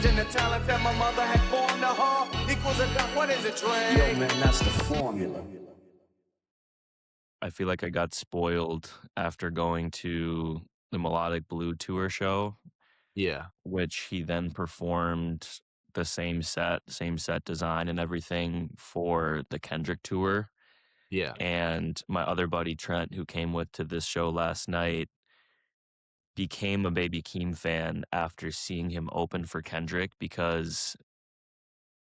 imagine the talent that my mother had born to her equals a duck. What is it, Trey? Yo, man, that's the formula. I feel like I got spoiled after going to the Melodic Blue tour show, Yeah. which he then performed the same set design and everything for the Kendrick tour. Yeah. And my other buddy Trent, who came with to this show last night, became a Baby Keem fan after seeing him open for Kendrick, because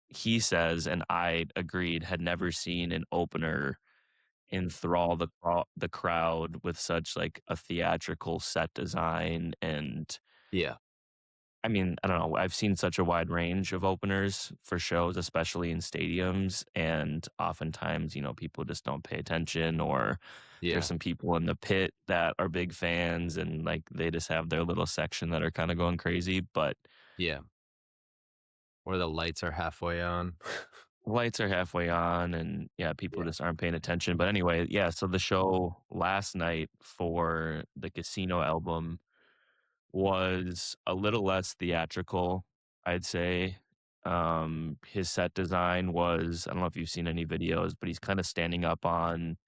he says, and I agreed, had never seen an opener enthrall the crowd with such like a theatrical set design. And Yeah. I mean, I don't know, I've seen such a wide range of openers for shows, especially in stadiums, and oftentimes, you know, people just don't pay attention, or Yeah. there's some people in the pit that are big fans and like they just have their little section that are kind of going crazy. But Yeah. Or the lights are halfway on. lights are halfway on, and yeah, people just aren't paying attention. But anyway, yeah, so the show last night for the Casino album was a little less theatrical, I'd say. His set design was, I don't know if you've seen any videos, but he's kind of standing up on,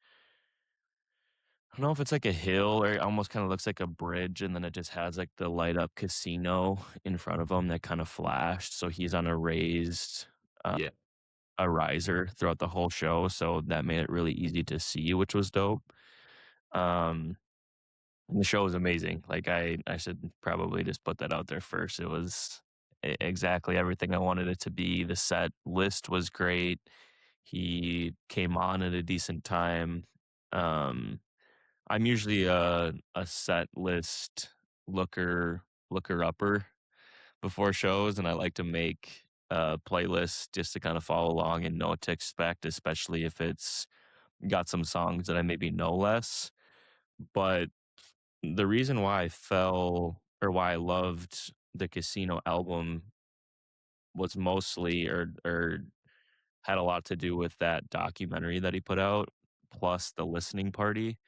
I don't know if it's like a hill, or it almost kind of looks like a bridge, and then it just has like the light up casino in front of him that kind of flashed. So he's on a raised Yeah. a riser throughout the whole show, so that made it really easy to see, which was dope. The show was amazing. Like I should probably just put that out there first. It was exactly everything I wanted it to be. The set list was great. He came on at a decent time. Um, I'm usually a set list looker upper before shows, and I like to make playlists just to kind of follow along and know what to expect, especially if it's got some songs that I maybe know less. But the reason why why I loved the Casino album was mostly, or had a lot to do with that documentary that he put out, plus the listening party.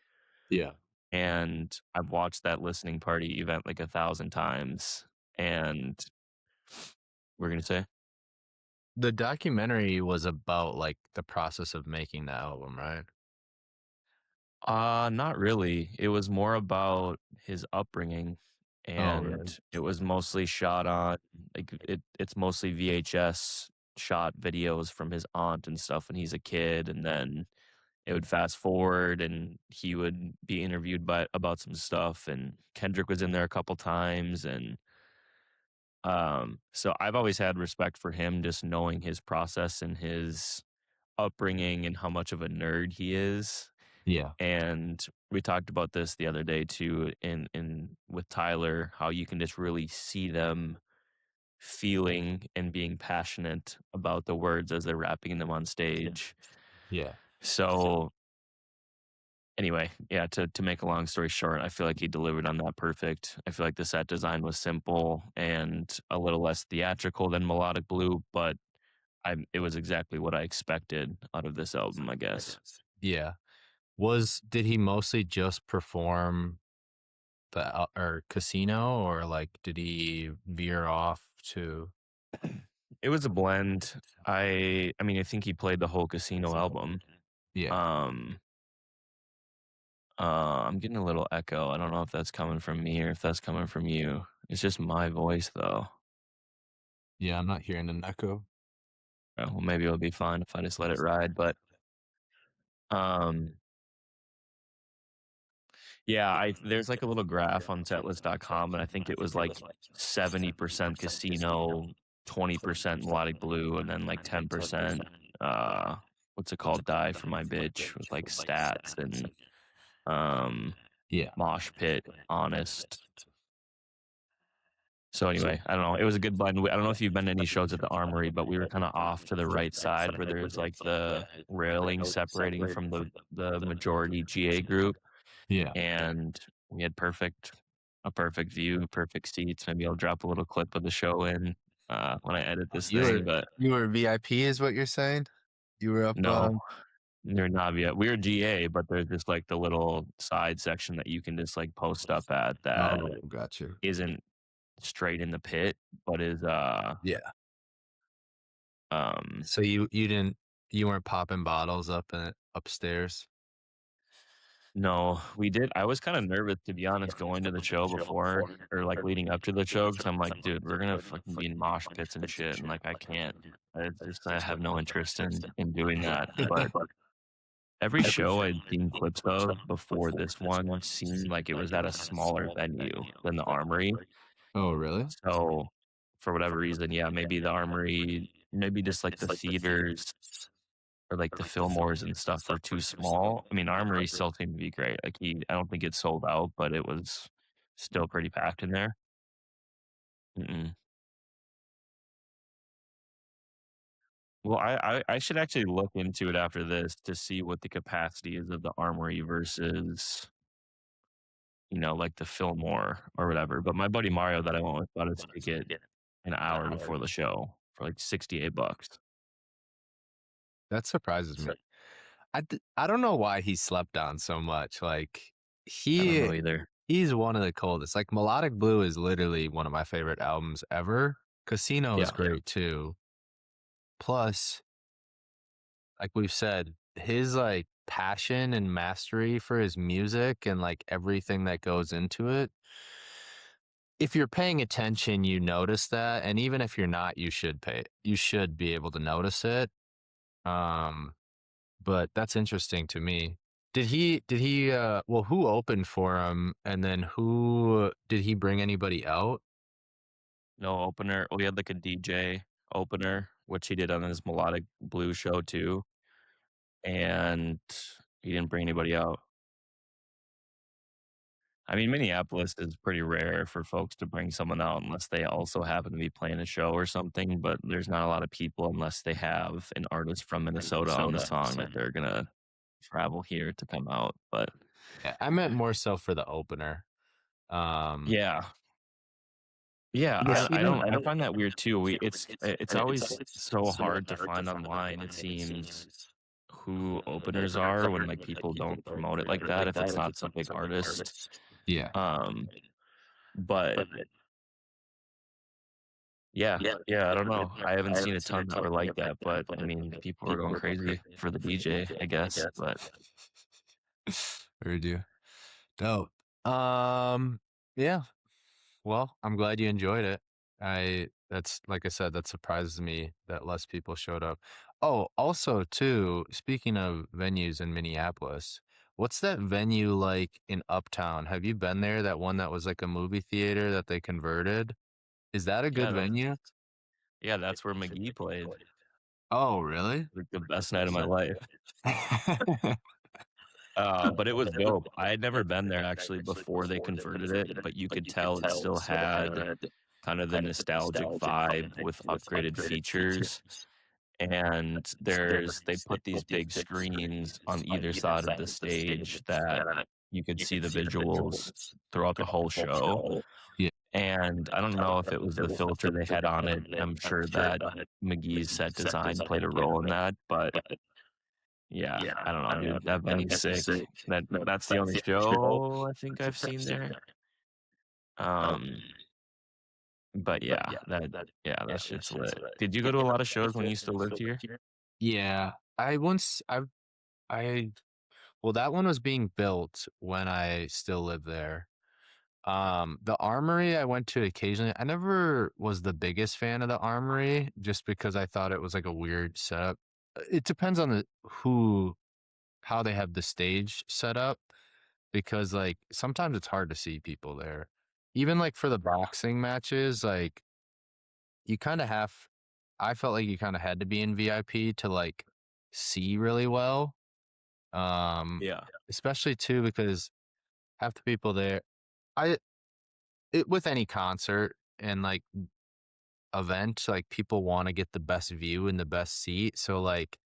Yeah. And I've watched that listening party event like 1,000 times. And we're gonna say, The documentary was about like the process of making the album, right? not really. It was more about his upbringing, Oh, really? and it was mostly shot on, like, it's mostly VHS shot videos from his aunt and stuff when he's a kid, and then it would fast forward and he would be interviewed about some stuff, and Kendrick was in there a couple times. And so I've always had respect for him, just knowing his process and his upbringing and how much of a nerd he is. Yeah. And we talked about this the other day too, in with Tyler, how you can just really see them feeling and being passionate about the words as they're rapping them on stage. Yeah. So anyway, yeah, to make a long story short, I feel like he delivered on that perfect. I feel like the set design was simple and a little less theatrical than Melodic Blue, but it was exactly what I expected out of this album, I guess. Yeah. Did he mostly just perform the or Casino, or like did he veer off to? It was a blend. I mean, I think he played the whole Casino album. Yeah. I'm getting a little echo. I don't know if that's coming from me or if that's coming from you. It's just my voice, though. Yeah, I'm not hearing an echo. Well, maybe it'll be fine if I just let it ride. But yeah, there's like a little graph on setlist.com, and I think it was like 70% Casino, 20% Melodic Blue, and then like 10% what's it called, Die for My Bitch, with like stats and Yeah. Mosh Pit, Honest. So anyway, I don't know. It was a good blend. I don't know if you've been to any shows at the Armory, but we were kind of off to the right side where there's like the railing separating from the majority GA group. Yeah. And we had a perfect view, perfect seats. Maybe I'll drop a little clip of the show in when I edit this thing. But you were VIP, is what you're saying? You were up. no, you're not yet. We were GA, but there's just like the little side section that you can just like post up at that Got you. isn't straight in the pit, but is Yeah. um So you weren't popping bottles up upstairs? no, we did. I was kind of nervous to be honest going to the show before or like leading up to the show because I'm like, dude, we're gonna fucking be in mosh pits and shit, and like I can't. I have no interest in doing that. But every show I'd seen clips of before this one seemed like it was at a smaller venue than the Armory. Oh, really? So for whatever reason, yeah, maybe the Armory, maybe just like the theaters or like the Fillmores and stuff were too small. I mean, Armory still seemed to be great. Like I don't think it sold out, but it was still pretty packed in there. Mm-mm. Well, I should actually look into it after this to see what the capacity is of the Armory versus, like the Fillmore or whatever. But my buddy Mario that I went with bought his ticket an hour before the show for like $68. That surprises me. I don't know why he slept on so much. Like I don't he know either. he's one of the coldest. Like Melodic Blue is literally one of my favorite albums ever. Casino is Yeah. great too. Plus, like we've said, his like passion and mastery for his music and like everything that goes into it. If you're paying attention, you notice that, and even if you're not, you should be able to notice it. Um But that's interesting to me. Well, who opened for him, and then who did he bring anybody out? No opener. We had like a DJ opener, which he did on his Melodic Blue show too, and he didn't bring anybody out. I mean, Minneapolis is pretty rare for folks to bring someone out unless they also happen to be playing a show or something, but there's not a lot of people unless they have an artist from Minnesota on the song that they're gonna travel here to come out. But Yeah, I meant more so for the opener. yeah. Yeah, Because I find that weird too. It's always so hard to find online, it seems, who openers are when like people don't promote it like that if it's not some big artist. yeah, Um, but yeah, I don't know. I haven't seen a ton that were like that, but I mean, people were going crazy for the DJ, I guess. But heard you. Dope. Yeah. Well, I'm glad you enjoyed it. That's like I said, that surprises me that less people showed up. Oh, also too, speaking of venues in Minneapolis, what's that venue like in Uptown? Have you been there? That one that was like a movie theater that they converted? Is that a good yeah, venue? that's where McGee played. Oh, really? Like the best night of my life. But it was dope. I had never been there actually before they converted it, but you could tell it still had kind of the nostalgic vibe with upgraded features. And they put these big screens on either side of the stage that you could see the visuals throughout the whole show. Yeah. And I don't know if it was the filter they had on it. I'm sure that McGee's set design played a role in that, but yeah, I don't know, dude. That venue's sick. That's the only show I think I've seen there. Um, but that shit's lit. Did you go to a lot of shows when you still lived here? Yeah. I once I well, that one was being built when I still lived there. The Armory I went to occasionally. I never was the biggest fan of the Armory just because I thought it was like a weird setup. It depends on how they have the stage set up because like sometimes it's hard to see people there. Even like for the boxing matches, like you kind of have I felt like you kind of had to be in VIP to like see really well. Um Yeah. Especially too because half the people there I with any concert and like event, like people want to get the best view and the best seat. So like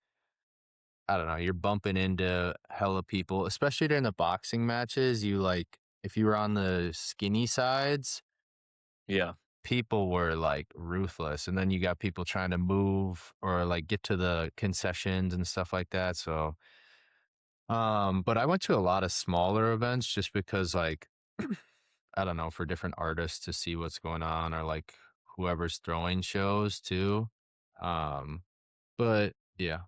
I don't know, you're bumping into hella people, especially during the boxing matches. You like if you were on the skinny sides, Yeah. people were like ruthless. And then you got people trying to move or like get to the concessions and stuff like that. So but I went to a lot of smaller events just because like I don't know, for different artists to see what's going on or like whoever's throwing shows too. Um, but yeah.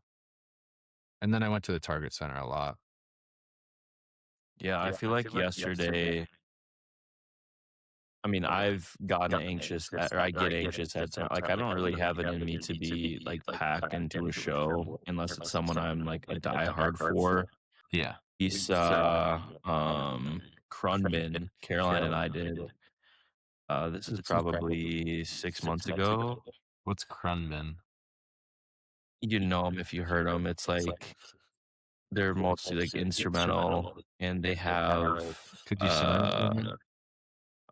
And then I went to the Target Center a lot. Yeah, I feel like yesterday. I mean, I've gotten anxious or I get anxious at times. Like, I don't really have it in me to be like packed into a show unless it's someone I'm like a diehard for. Yeah. We saw Crunman, Caroline and I did. This is probably 6 months ago. What's Crunman? You know them if you heard them. It's like they're mostly like instrumental, and they have Could you sing it for me?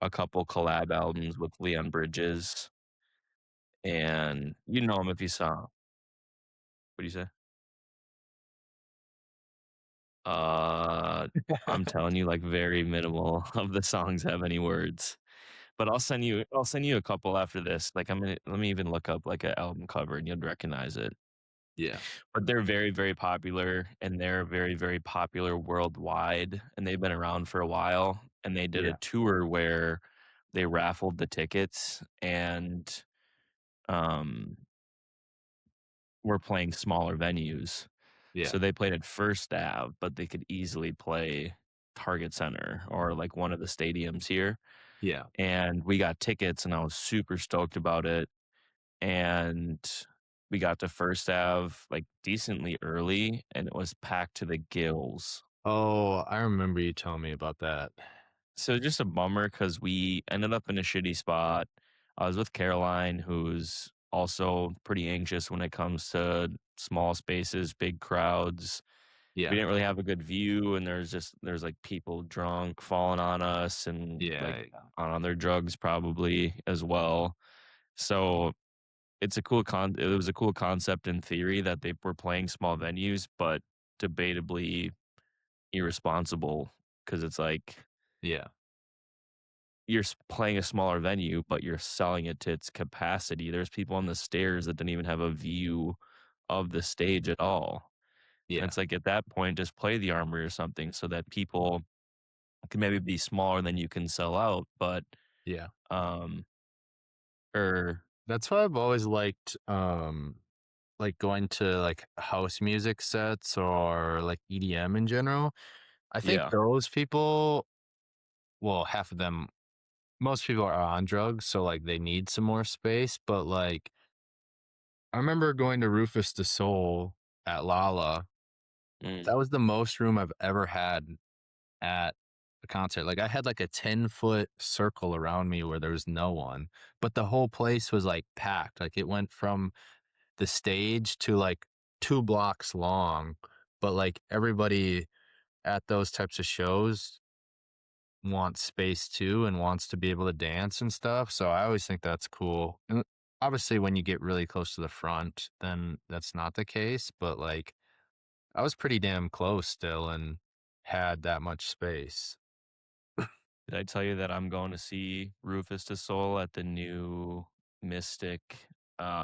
a couple collab albums with Leon Bridges, and you know them if you saw 'em. What do you say? I'm telling you, like very minimal of the songs have any words. But I'll send you a couple after this. Like let me even look up like an album cover and you'll recognize it. Yeah. But they're very, very popular and they're very, very popular worldwide and they've been around for a while. And they did a Yeah. tour where they raffled the tickets and um were playing smaller venues. Yeah. So they played at First Ave, but they could easily play Target Center or like one of the stadiums here. Yeah. And we got tickets and I was super stoked about it. And we got to First Ave like decently early and it was packed to the gills. Oh, I remember you telling me about that. So just a bummer because we ended up in a shitty spot. I was with Caroline, who's also pretty anxious when it comes to small spaces, big crowds. Yeah. We didn't really have a good view, and there's like people drunk falling on us and like Yeah. on their drugs probably as well. So it was a cool concept in theory that they were playing small venues, but debatably irresponsible because it's like Yeah. you're playing a smaller venue, but you're selling it to its capacity. There's people on the stairs that didn't even have a view of the stage at all. And Yeah. it's like at that point, just play the Armory or something so that people can maybe be smaller than you can sell out. But Yeah. um, or That's why I've always liked like going to like house music sets or like EDM in general. I think yeah, those people, well, half of them, most people are on drugs, so like they need some more space. But like, I remember going to Rufus the Soul at Lala. mm, That was the most room I've ever had at a concert. Like, I had like a 10-foot circle around me where there was no one, but the whole place was like packed. Like, it went from the stage to like 2 blocks long, but like everybody at those types of shows wants space too and wants to be able to dance and stuff. So I always think that's cool. And obviously, when you get really close to the front, then that's not the case. But like, I was pretty damn close still and had that much space. did I tell you that I'm going to see Rufus Du Sol at the new Mystic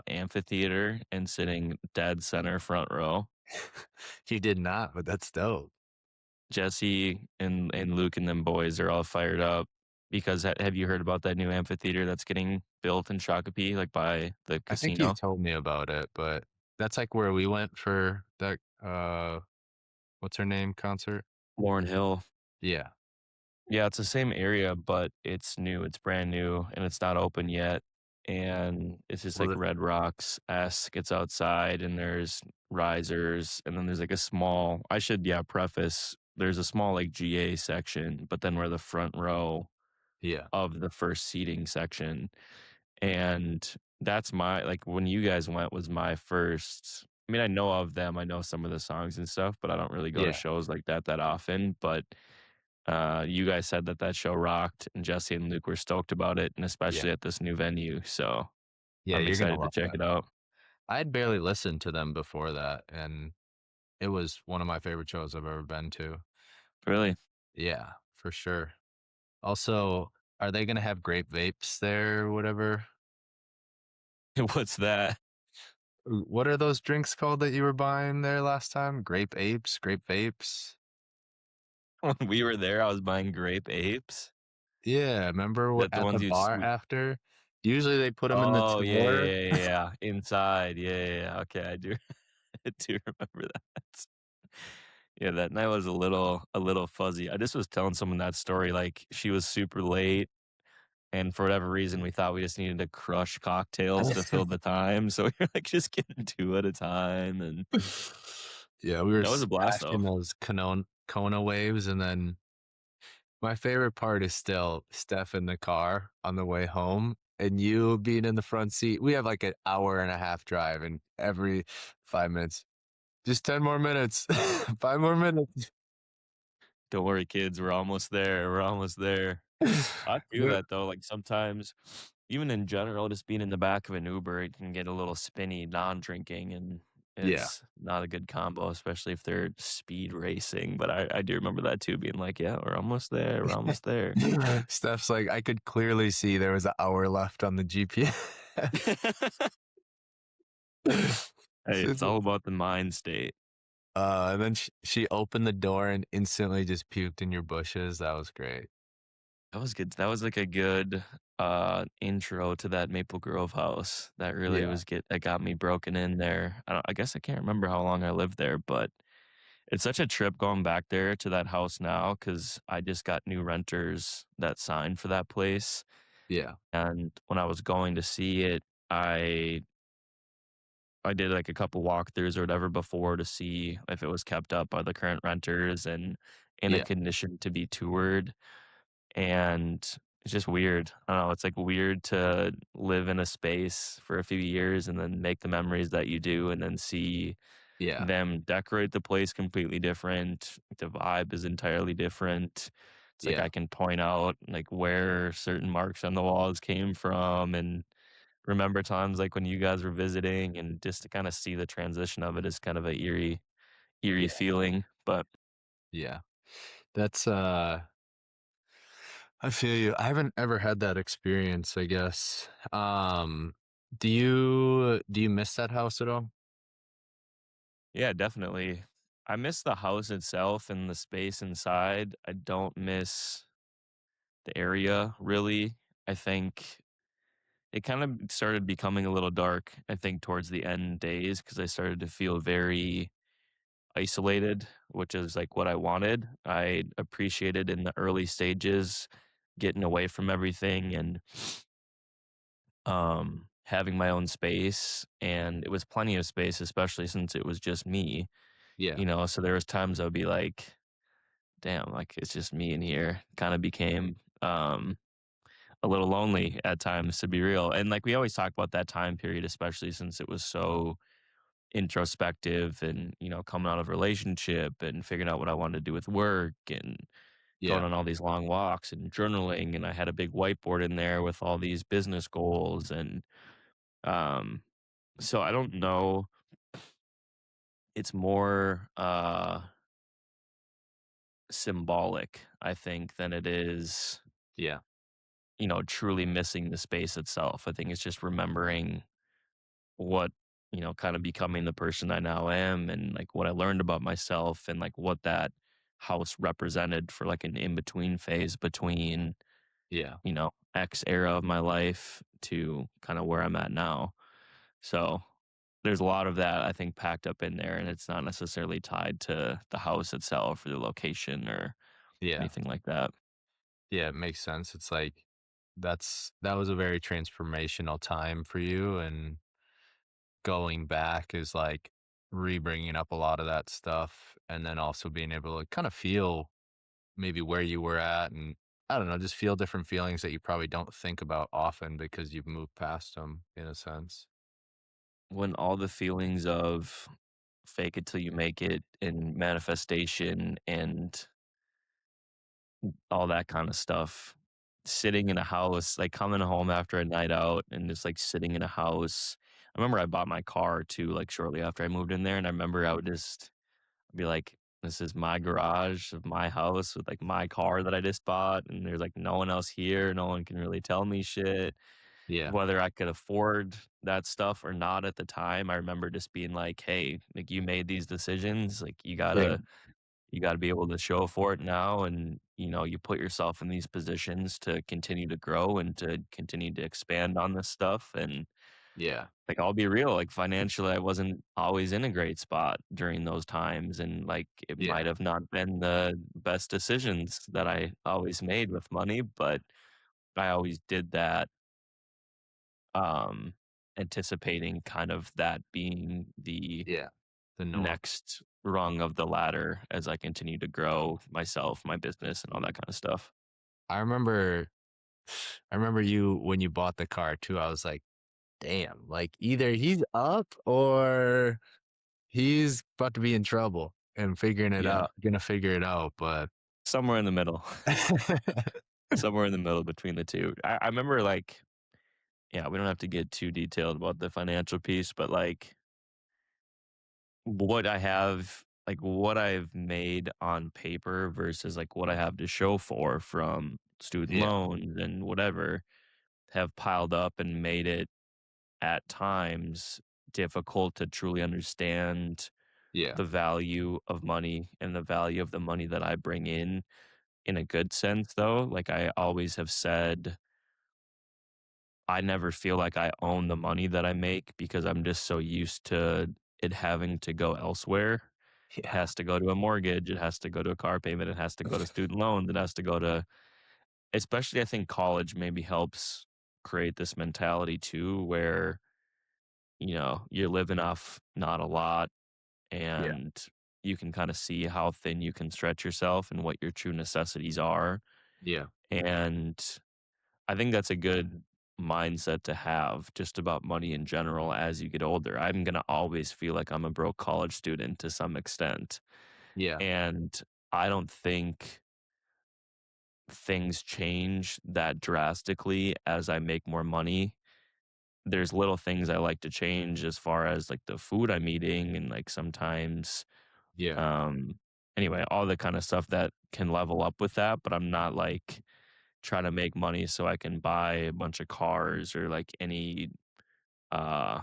amphitheater and sitting dead center front row? He did not, but that's dope. Jesse and Luke and them boys are all fired up because have you heard about that new amphitheater that's getting built in Shakopee, like by the I think you casino? told me about it, but that's like where we went for that what's her name concert? Lauren Hill. Yeah. Yeah, it's the same area, but it's new. It's brand new and it's not open yet. And it's just Was like it Red Rocks esque. It's outside and there's risers and then there's like a small I should preface there's a small like GA section, but then we're the front row yeah. of the first seating section. And that's my like when you guys went was my first. I mean, I know of them. I know some of the songs and stuff, but I don't really go to Yeah. shows like that often. But you guys said that show rocked, and Jesse and Luke were stoked about it, and Yeah. especially at this new venue. So Yeah, I'm you're gonna excited to love check that. it out. I had barely listened to them before that, and it was one of my favorite shows I've ever been to. Really? Yeah, for sure. Also, are they gonna have grape vapes there or whatever? What's that? What are those drinks called that you were buying there last time? Grape apes, grape vapes? When we were there, I was buying grape apes. Yeah, remember That the at the ones you'd bar after? Usually they put them in the Oh, yeah, drawer. yeah, yeah, yeah, inside, yeah, yeah, yeah, okay, I do I do remember that. Yeah, that night was a little fuzzy. I just was telling someone that story, like, she was super late, and for whatever reason, we thought we just needed to crush cocktails to fill the time, so we were, like, just getting 2 at a time, and Yeah, we were that was a blast, though. smashing those Kona waves, and then my favorite part is still Steph in the car on the way home and you being in the front seat. We have like an hour and a half drive, and every 5 minutes, "Just 10 more minutes, 5 more minutes." Don't worry, kids, we're almost there, we're almost there. I feel But that though, like, sometimes, even in general, just being in the back of an Uber, it can get a little spinny non-drinking, and yeah. it's not a good combo, especially if they're speed racing, but I do remember that too, being like, "Yeah, we're almost there, we're almost there." Steph's like, "I could clearly see there was an hour left on the GPS." Hey, So it's all about the mind state. and then she opened the door and instantly just puked in your bushes. That was great. That was good. That was, like, a good, intro to that Maple Grove house. That really Yeah, was get that got me broken in there. I guess I can't remember how long I lived there, but it's such a trip going back there to that house now because I just got new renters that signed for that place, yeah, and when I was going to see it, I I did, like, a couple walkthroughs or whatever before to see if it was kept up by the current renters and in a yeah, condition to be toured. And it's just weird. I don't know, it's, like, weird to live in a space for a few years and then make the memories that you do and then see yeah, them decorate the place completely different. The vibe is entirely different. It's like yeah, I can point out, like, where certain marks on the walls came from and remember times, like, when you guys were visiting, and just to kinda see the transition of it is kind of a eerie yeah, feeling, but yeah. That's, I feel you. I haven't ever had that experience, I guess. Do you miss that house at all? yeah, definitely. I miss the house itself and the space inside. I don't miss the area, really. I think it kind of started becoming a little dark, I think, towards the end days because I started to feel very isolated, which is, like, what I wanted. I appreciated in the early stages getting away from everything and, having my own space, and it was plenty of space, especially since it was just me, Yeah, so there was times I would be like, "Damn, like, it's just me in here." Kinda became, a little lonely at times, to be real, and, like, we always talk about that time period, especially since it was so introspective and, coming out of a relationship and figuring out what I wanted to do with work and going yeah, on all these long walks and journaling, and I had a big whiteboard in there with all these business goals, and, um, so I don't know, it's more, symbolic, I think, than it is, yeah, truly missing the space itself. I think it's just remembering what, kind of becoming the person I now am and like what I learned about myself and like what that house represented for like an in between phase between, yeah, X era of my life to kind of where I'm at now. So there's a lot of that I think packed up in there and it's not necessarily tied to the house itself or the location or yeah, anything like that. yeah. It makes sense. It's like that was a very transformational time for you, and going back is like re-bringing up a lot of that stuff, and then also being able to kind of feel maybe where you were at, and I don't know, just feel different feelings that you probably don't think about often because you've moved past them in a sense. When all the feelings of fake it till you make it and manifestation and all that kind of stuff. Sitting in a house, like coming home after a night out and just like sitting in a house. I remember I bought my car too, like shortly after I moved in there. And I remember I would just be like, this is my garage of my house with like my car that I just bought. And there's like no one else here. No one can really tell me shit. Yeah. Whether I could afford that stuff or not at the time, I remember just being like, hey, like you made these decisions. Like you gotta Same. you got to be able to show for it now, and you put yourself in these positions to continue to grow and to continue to expand on this stuff. And Yeah. like, I'll be real, like, financially, I wasn't always in a great spot during those times, and, like, it might Yeah. have not been the best decisions that I always made with money, but I always did that, um, anticipating kind of that being the Yeah. The norm. next rung of the ladder as I continue to grow myself, my business, and all that kinda stuff. I remember I remember you when you bought the car too. I was like, damn, like either he's up or he's about to be in trouble and figuring it Yeah, out, gonna figure it out. But somewhere in the middle. Somewhere in the middle between the 2. I remember, like, yeah, we don't have to get too detailed about the financial piece, but, like, what I've made on paper versus, like, what I have to show for from student yeah, loans and whatever have piled up and made it, at times, difficult to truly understand yeah, the value of money and the value of the money that I bring in a good sense, though. Like, I always have said, I never feel like I own the money that I make because I'm just so used to it having to go elsewhere. It yeah, has to go to a mortgage, it has to go to a car payment, it has to go to student loans, it has to go to, especially, I think college maybe helps create this mentality too where, you're living off not a lot, yeah, and you can kinda see how thin you can stretch yourself and what your true necessities are, yeah, and I think that's a good mindset to have just about money in general as you get older. I'm gonna always feel like I'm a broke college student to some extent, yeah, and I don't think things change that drastically as I make more money. There's little things I like to change as far as, like, the food I'm eating and, like, sometimes, yeah, um anyway, all the kinda stuff that can level up with that, but I'm not, like, trying to make money so I can buy a bunch of cars or, like, any, uh,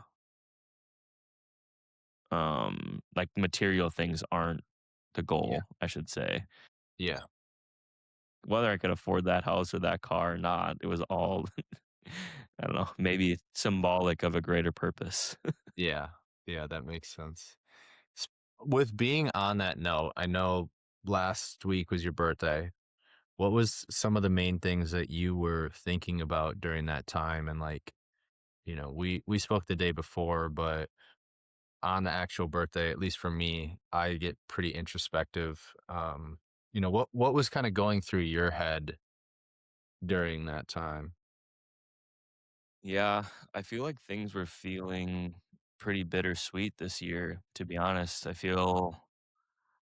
like, material things aren't the yeah, goal, I should say. yeah, Whether I could afford that house or that car or not, it was all I don't know, maybe symbolic of a greater purpose. yeah, yeah. That makes sense. S- With being on that note, I know last week was your birthday. What was some of the main things that you were thinking about during that time? And like, we spoke the day before, but on the actual birthday, at least for me, I get pretty introspective. What was kind of going through your head during that time? Yeah, I feel like things were feeling pretty bittersweet this year, to be honest.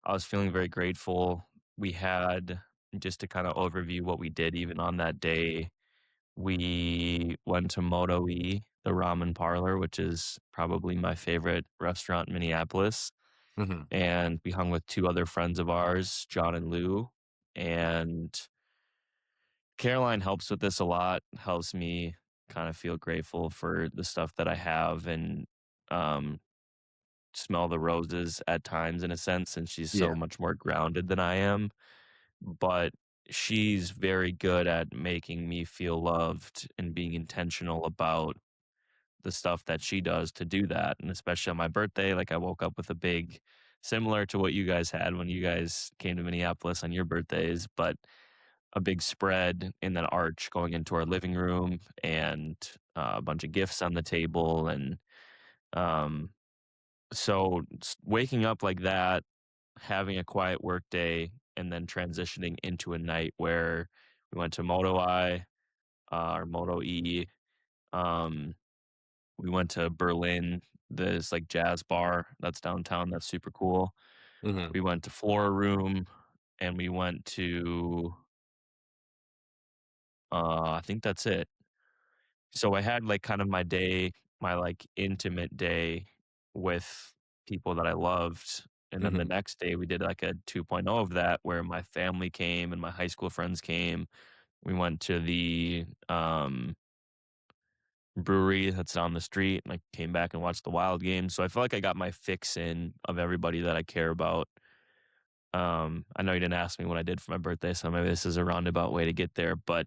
I was feeling very grateful. We had, just to kind of overview what we did even on that day, we went to Moto E, the ramen parlor, which is probably my favorite restaurant in Minneapolis. Hmm. And we hung with 2 other friends of ours, John and Lou. And Caroline helps with this a lot, helps me kind of feel grateful for the stuff that I have and, um, smell the roses at times in a sense, since she's so Yeah, much more grounded than I am. But she's very good at making me feel loved and being intentional about the stuff that she does to do that. And especially on my birthday, like, I woke up with a big, similar to what you guys had when you guys came to Minneapolis on your birthdays, but a big spread in that arch going into our living room, and a bunch of gifts on the table. And um, waking up like that, having a quiet work day, and then transitioning into a night where we went to Moto I, or Moto E. Um, we went to Berlin, this, like, jazz bar that's downtown that's super cool. hmm, We went to Flora Room, and we went to, I think that's it. So I had, like, kind of my day, my, like, intimate day with people that I loved, and then the hmm, next day we did, like, a 2.0 of that where my family came and my high school friends came. We went to the, brewery that's down the street, and I came back and watched the Wild game, so I feel like I got my fix in of everybody that I care about, I know you didn't ask me what I did for my birthday, so maybe this is a roundabout way to get there, but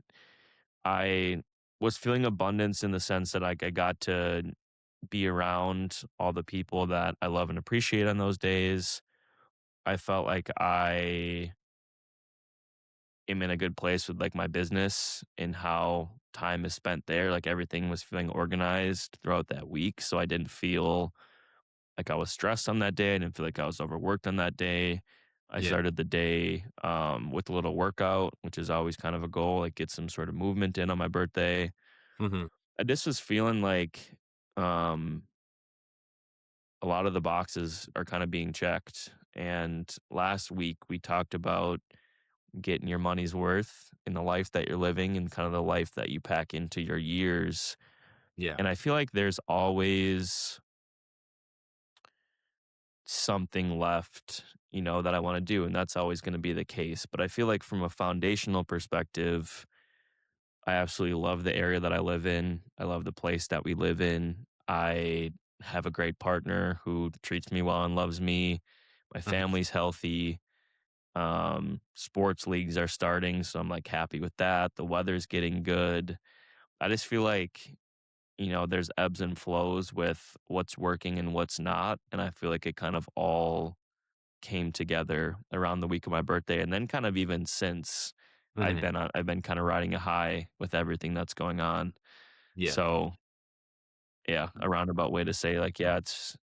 I was feeling abundance in the sense that like I got to be around all the people that I love and appreciate on those days. I felt like I am in a good place with like my business and how time is spent there. Like everything was feeling organized throughout that week. So I didn't feel like I was stressed on that day. I didn't feel like I was overworked on that day. I Yeah. started the day with a little workout, which is always kind of a goal, like get some sort of movement in on my birthday. Mhm. I just was feeling like um, a lot of the boxes are kind of being checked. And last week we talked about getting your money's worth in the life that you're living and kind of the life that you pack into your years. Yeah. And I feel like there's always something left, that I want to do. And that's always going to be the case. But I feel like from a foundational perspective, I absolutely love the area that I live in. I love the place that we live in. I have a great partner who treats me well and loves me. My Mhm. family's healthy. Sports leagues are starting, so I'm like happy with that. The weather's getting good. I just feel like, there's ebbs and flows with what's working and what's not. And I feel like it kind of all came together around the week of my birthday. And then kind of even since Mhm. I've been kind of riding a high with everything that's going on. Yeah. So yeah, a roundabout way to say like, yeah,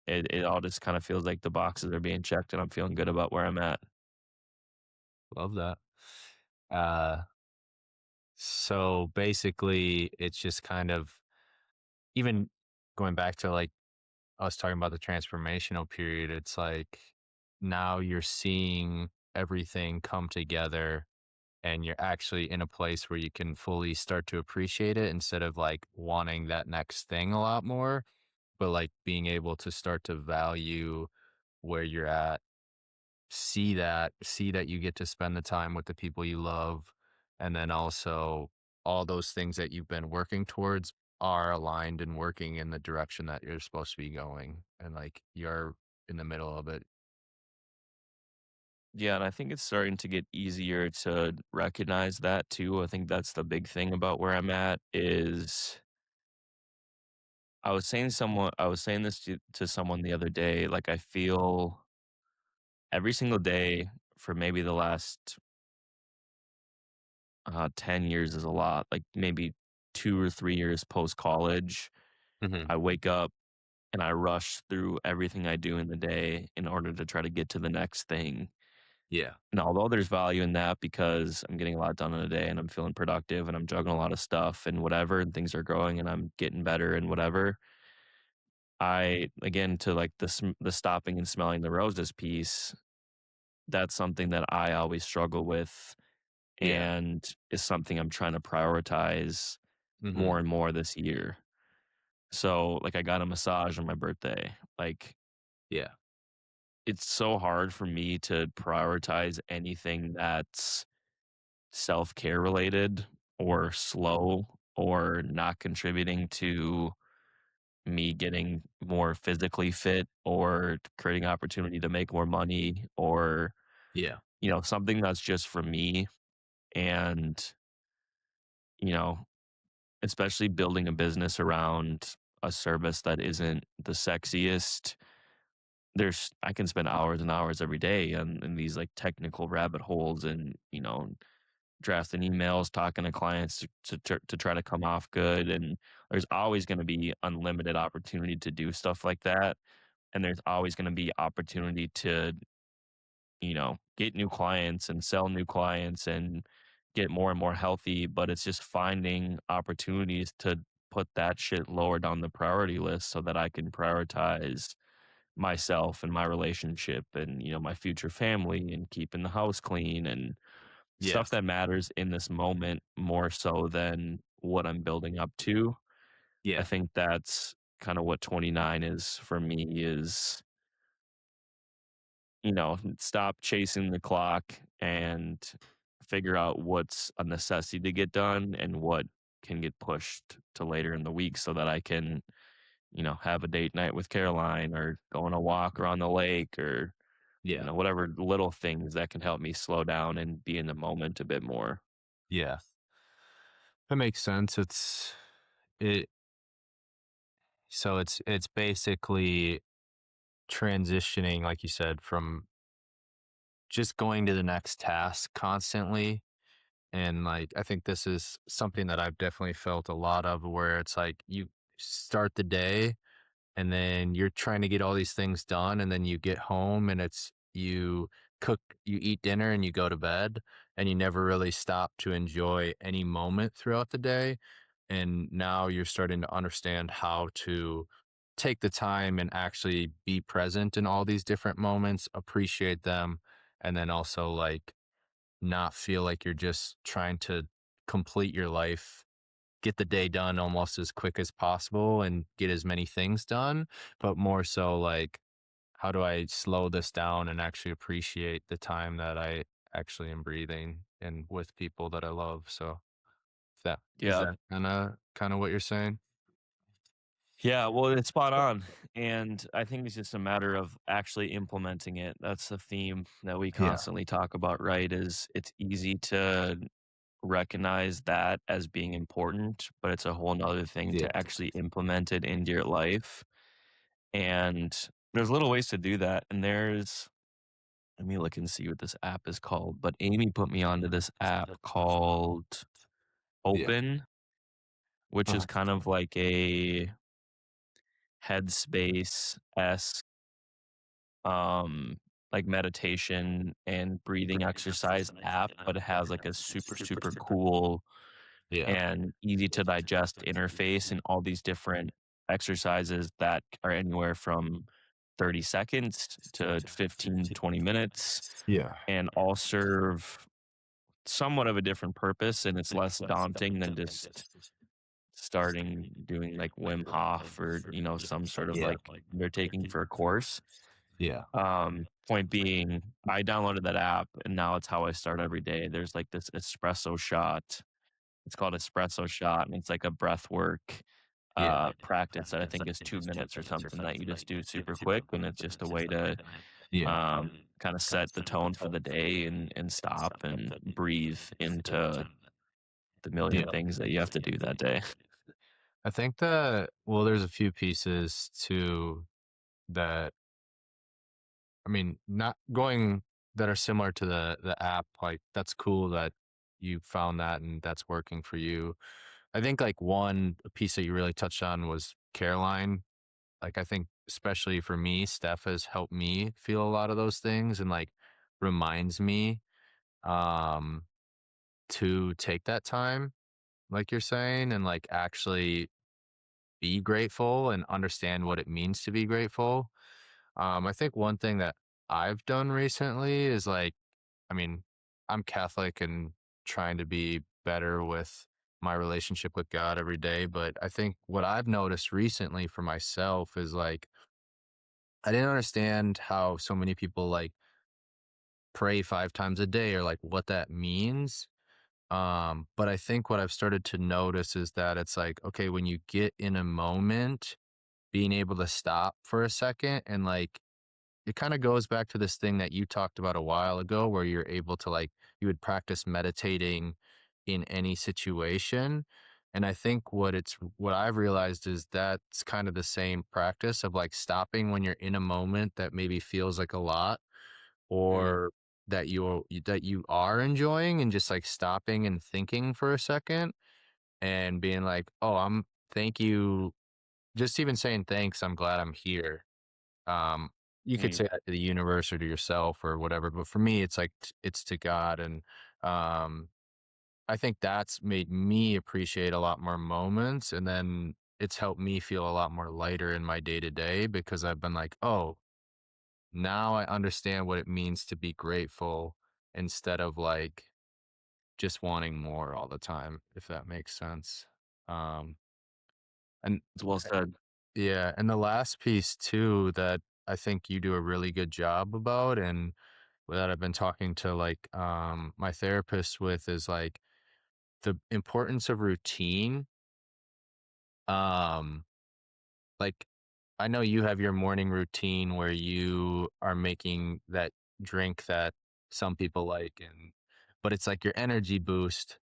it all just kind of feels like the boxes are being checked and I'm feeling good about where I'm at. Love that. Uh, so basically, it's just kind of even going back to like I was talking about the transformational period. It's like now you're seeing everything come together and you're actually in a place where you can fully start to appreciate it instead of like wanting that next thing a lot more, but like being able to start to value where you're at, see that you get to spend the time with the people you love, and then also all those things that you've been working towards are aligned and working in the direction that you're supposed to be going, and like you're in the middle of it. Yeah, and I think it's starting to get easier to recognize that too. I think that's the big thing about where I'm at is I was saying this to someone the other day, like I feel every single day for maybe the last 10 years is a lot, like maybe 2 or 3 years post college. Hmm. I wake up and I rush through everything I do in the day in order to try to get to the next thing. Yeah. And although there's value in that because I'm getting a lot done in a day and I'm feeling productive and I'm juggling a lot of stuff and whatever, and things are growing and I'm getting better and whatever, I again to like the stopping and smelling the roses piece, that's something that I always struggle with Yeah. and is something I'm trying to prioritize Hmm. more and more this year. So like I got a massage on my birthday. Like Yeah. it's so hard for me to prioritize anything that's self-care related or slow or not contributing to me getting more physically fit or creating opportunity to make more money or Yeah. something that's just for me and you know especially building a business around a service that isn't the sexiest. I can spend hours and hours every day in these like technical rabbit holes and drafting emails, talking to clients to try to come off good. And there's always going to be unlimited opportunity to do stuff like that. And there's always going to be opportunity to, get new clients and sell new clients and get more and more healthy. But it's just finding opportunities to put that shit lower down the priority list so that I can prioritize myself and my relationship and my future family and keeping the house clean and Yeah. stuff that matters in this moment more so than what I'm building up to. I Yeah. think that's kind of what 29 is for me is, stop chasing the clock and figure out what's a necessity to get done and what can get pushed to later in the week so that I can, have a date night with Caroline or go on a walk around the lake or you Yeah. know, whatever little things that can help me slow down and be in the moment a bit more. Yeah. That makes sense. It it's basically transitioning, like you said, from just going to the next task constantly. And like I think this is something that I've definitely felt a lot of, where it's like you start the day and then you're trying to get all these things done, and then you get home and it's you cook, you eat dinner and you go to bed, and you never really stop to enjoy any moment throughout the day. And now you're starting to understand how to take the time and actually be present in all these different moments, appreciate them, and then also like not feel like you're just trying to complete your life, get the day done almost as quick as possible and get as many things done, but more so like, how do I slow this down and actually appreciate the time that I actually am breathing and with people that I love? So that is Yeah. that kind of what you're saying? Yeah, well, it's spot on. And I think it's just a matter of actually implementing it. That's the theme that we Yeah. constantly talk about, right? Is it's easy to recognize that as being important, but it's a whole nother thing Yeah. to actually implement it into your life. And there's little ways to do that. And let me look and see what this app is called. But Amy put me onto this app called Yeah. Open, which is Uh-huh. kind of like a Headspace esque um like meditation and breathing exercise app, but it has like a super, super cool Yeah. and easy to digest interface and all these different exercises that are anywhere from 30 seconds to 15, 20 minutes Yeah. and all serve somewhat of a different purpose. And it's less daunting than just starting doing like Wim Hof or, you know, some sort of Yeah. like they're taking for a course. Yeah. Point being, I downloaded that app and now it's how I start every day. There's like this espresso shot. It's called espresso shot, and it's like a breath work Yeah. practice that I think is 2 minutes or something that you just do super quick, and it's just a way to Yeah. kind of set the tone for the day and stop and breathe into the million Yeah. things that you have to do that day. I think that, well, there's a few pieces to that. I mean, not going that are similar to the app. Like that's cool that you found that and that's working for you. I think like one piece that you really touched on was Caroline. Like I think especially for me, Steph has helped me feel a lot of those things and like reminds me um to take that time, like you're saying, and like actually be grateful and understand what it means to be grateful. I think one thing that I've done recently is like, I mean, I'm Catholic and trying to be better with my relationship with God every day. But I think what I've noticed recently for myself is like, I didn't understand how so many people like pray 5 times a day or like what that means. But I think what I've started to notice is that it's like, okay, when you get in a moment, being able to stop for a second and like it kind of goes back to this thing that you talked about a while ago where you're able to like you would practice meditating in any situation. And I think what I've realized is that's kind of the same practice of like stopping when you're in a moment that maybe feels like a lot, Mm, or that you are enjoying, and just like stopping and thinking for a second and being like, oh, thank you, just even saying thanks, I'm glad I'm here. um, you could mm. say that to the universe or to yourself or whatever, but for me, it's like it's to God, and um, I think that's made me appreciate a lot more moments, and then it's helped me feel a lot more lighter in my day to day because I've been like, oh, now I understand what it means to be grateful instead of like just wanting more all the time, if that makes sense. Um, and It's well said. yeah, and the last piece too that I think you do a really good job about, and that I've been talking to like my therapist with, is like the importance of routine. Um like I know you have your morning routine where you are making that drink that some people like, but it's like your energy boost.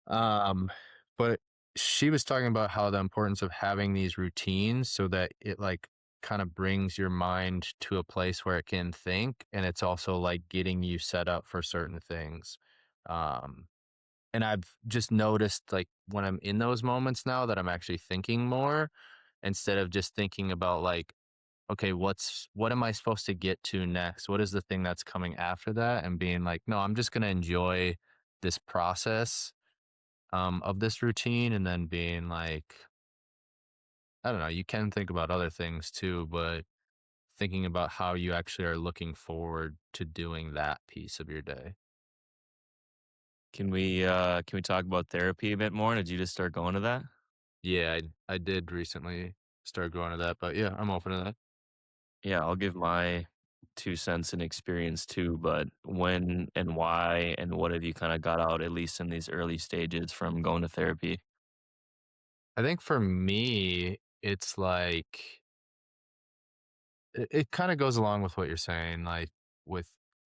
Um, but she was talking about how the importance of having these routines so that it like kind of brings your mind to a place where it can think, and it's also like getting you set up for certain things. Um, and I've just noticed like when I'm in those moments now that I'm actually thinking more instead of just thinking about like, okay, what am I supposed to get to next? What is the thing that's coming after that? And being like, no, I'm just gonna enjoy this process of this routine, and then being like, I don't know, you can think about other things too, but thinking about how you actually are looking forward to doing that piece of your day. Can we talk about therapy a bit more? Did you just start going to that? Yeah, I did recently start going to that, but yeah, I'm open to that. Yeah, I'll give my 2 cents and experience too, but when and why and what have you kind of got out, at least in these early stages from going to therapy? I think for me, it's like it kind of goes along with what you're saying, like with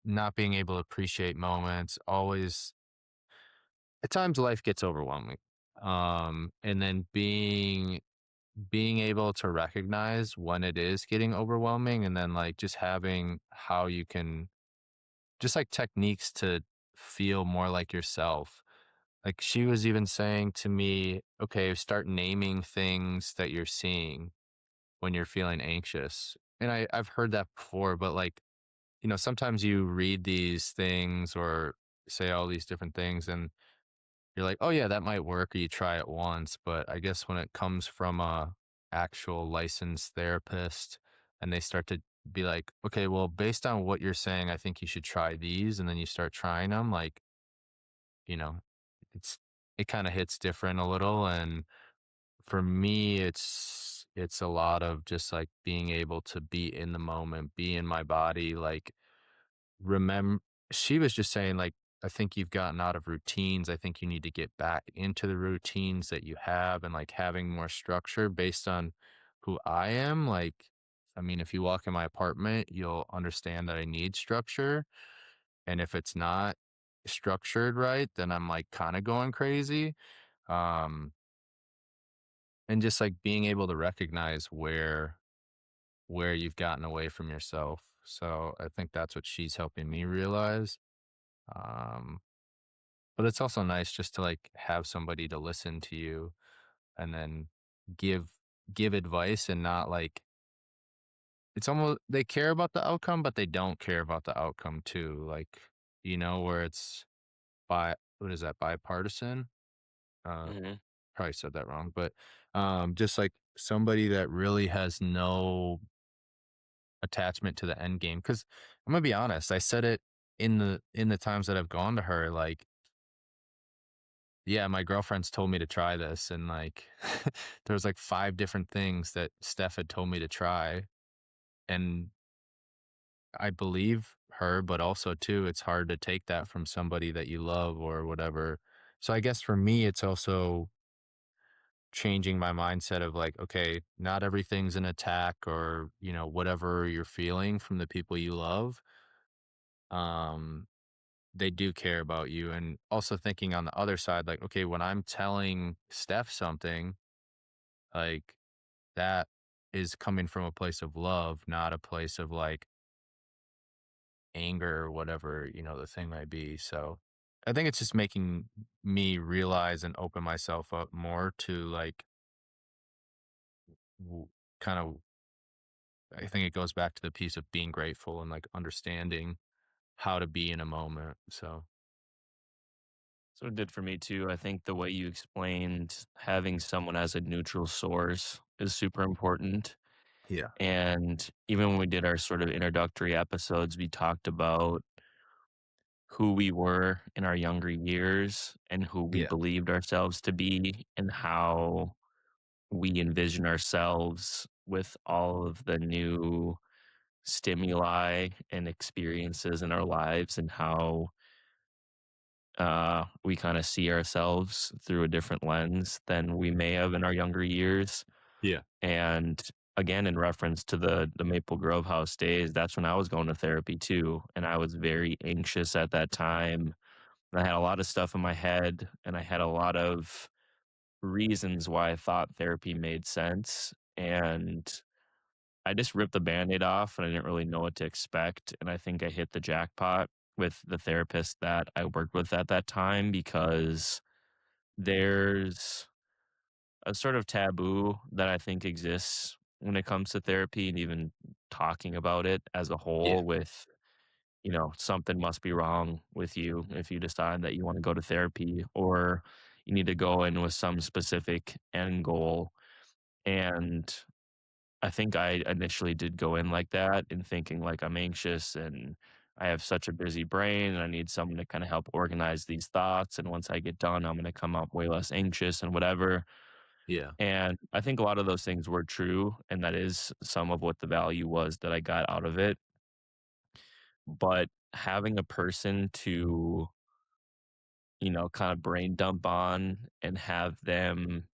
not being able to appreciate moments, always at times life gets overwhelming. And then being able to recognize when it is getting overwhelming, and then like just having how you can just like techniques to feel more like yourself. Like she was even saying to me, okay, start naming things that you're seeing when you're feeling anxious. And I've heard that before, but like, sometimes you read these things or say all these different things and you're like, oh yeah, that might work, or you try it once. But I guess when it comes from a actual licensed therapist and they start to be like, okay, well, based on what you're saying, I think you should try these, and then you start trying them, like, you know, it's it kind of hits different a little. And for me, it's a lot of just like being able to be in the moment, be in my body, like remember. She was just saying like, I think you've gotten out of routines. I think you need to get back into the routines that you have, and like having more structure based on who I am. Like, I mean, if you walk in my apartment, you'll understand that I need structure. And if it's not structured right, then I'm like kind of going crazy. Um, and just like being able to recognize where you've gotten away from yourself. So I think that's what she's helping me realize. Um, but it's also nice just to like have somebody to listen to you and then give give advice, and not like it's almost they care about the outcome, but they don't care about the outcome too. Like, where it's what is that, bipartisan? Uh Mhm. Probably said that wrong, but just like somebody that really has no attachment to the end game. Because I'm gonna be honest, I said it in the times that I've gone to her, like, yeah, my girlfriend's told me to try this, and like there was like 5 different things that Steph had told me to try, and I believe her, but also too, it's hard to take that from somebody that you love or whatever. So I guess for me, it's also changing my mindset of like, okay, not everything's an attack, or, whatever you're feeling from the people you love. Um, they do care about you. And also thinking on the other side, like, okay, when I'm telling Steph something, like that is coming from a place of love, not a place of like anger or whatever, the thing might be. So I think it's just making me realize and open myself up more to like kind of, I think it goes back to the piece of being grateful and like understanding how to be in a moment. So So it did for me too. I think the way you explained having someone as a neutral source is super important. yeah, And even when we did our sort of introductory episodes, we talked about who we were in our younger years and who we yeah, believed ourselves to be, and how we envision ourselves with all of the new stimuli and experiences in our lives, and how we kind of see ourselves through a different lens than we may have in our younger years. yeah, And again, in reference to the Maple Grove House days, that's when I was going to therapy too, and I was very anxious at that time. And I had a lot of stuff in my head, and I had a lot of reasons why I thought therapy made sense, and I just ripped the Band-Aid off, and I didn't really know what to expect, and I think I hit the jackpot with the therapist that I worked with at that time because there's a sort of taboo that I think exists when it comes to therapy and even talking about it as a Yeah. whole with, something must be wrong with you if you decide that you want to go to therapy or you need to go in with some specific end goal. And I think I initially did go in like that and thinking like I'm anxious and I have such a busy brain and I need someone to kind of help organize these thoughts. And once I get done, I'm going to come up way less anxious and whatever. Yeah. And I think a lot of those things were true, and that is some of what the value was that I got out of it. But having a person to, kind of brain dump on and have them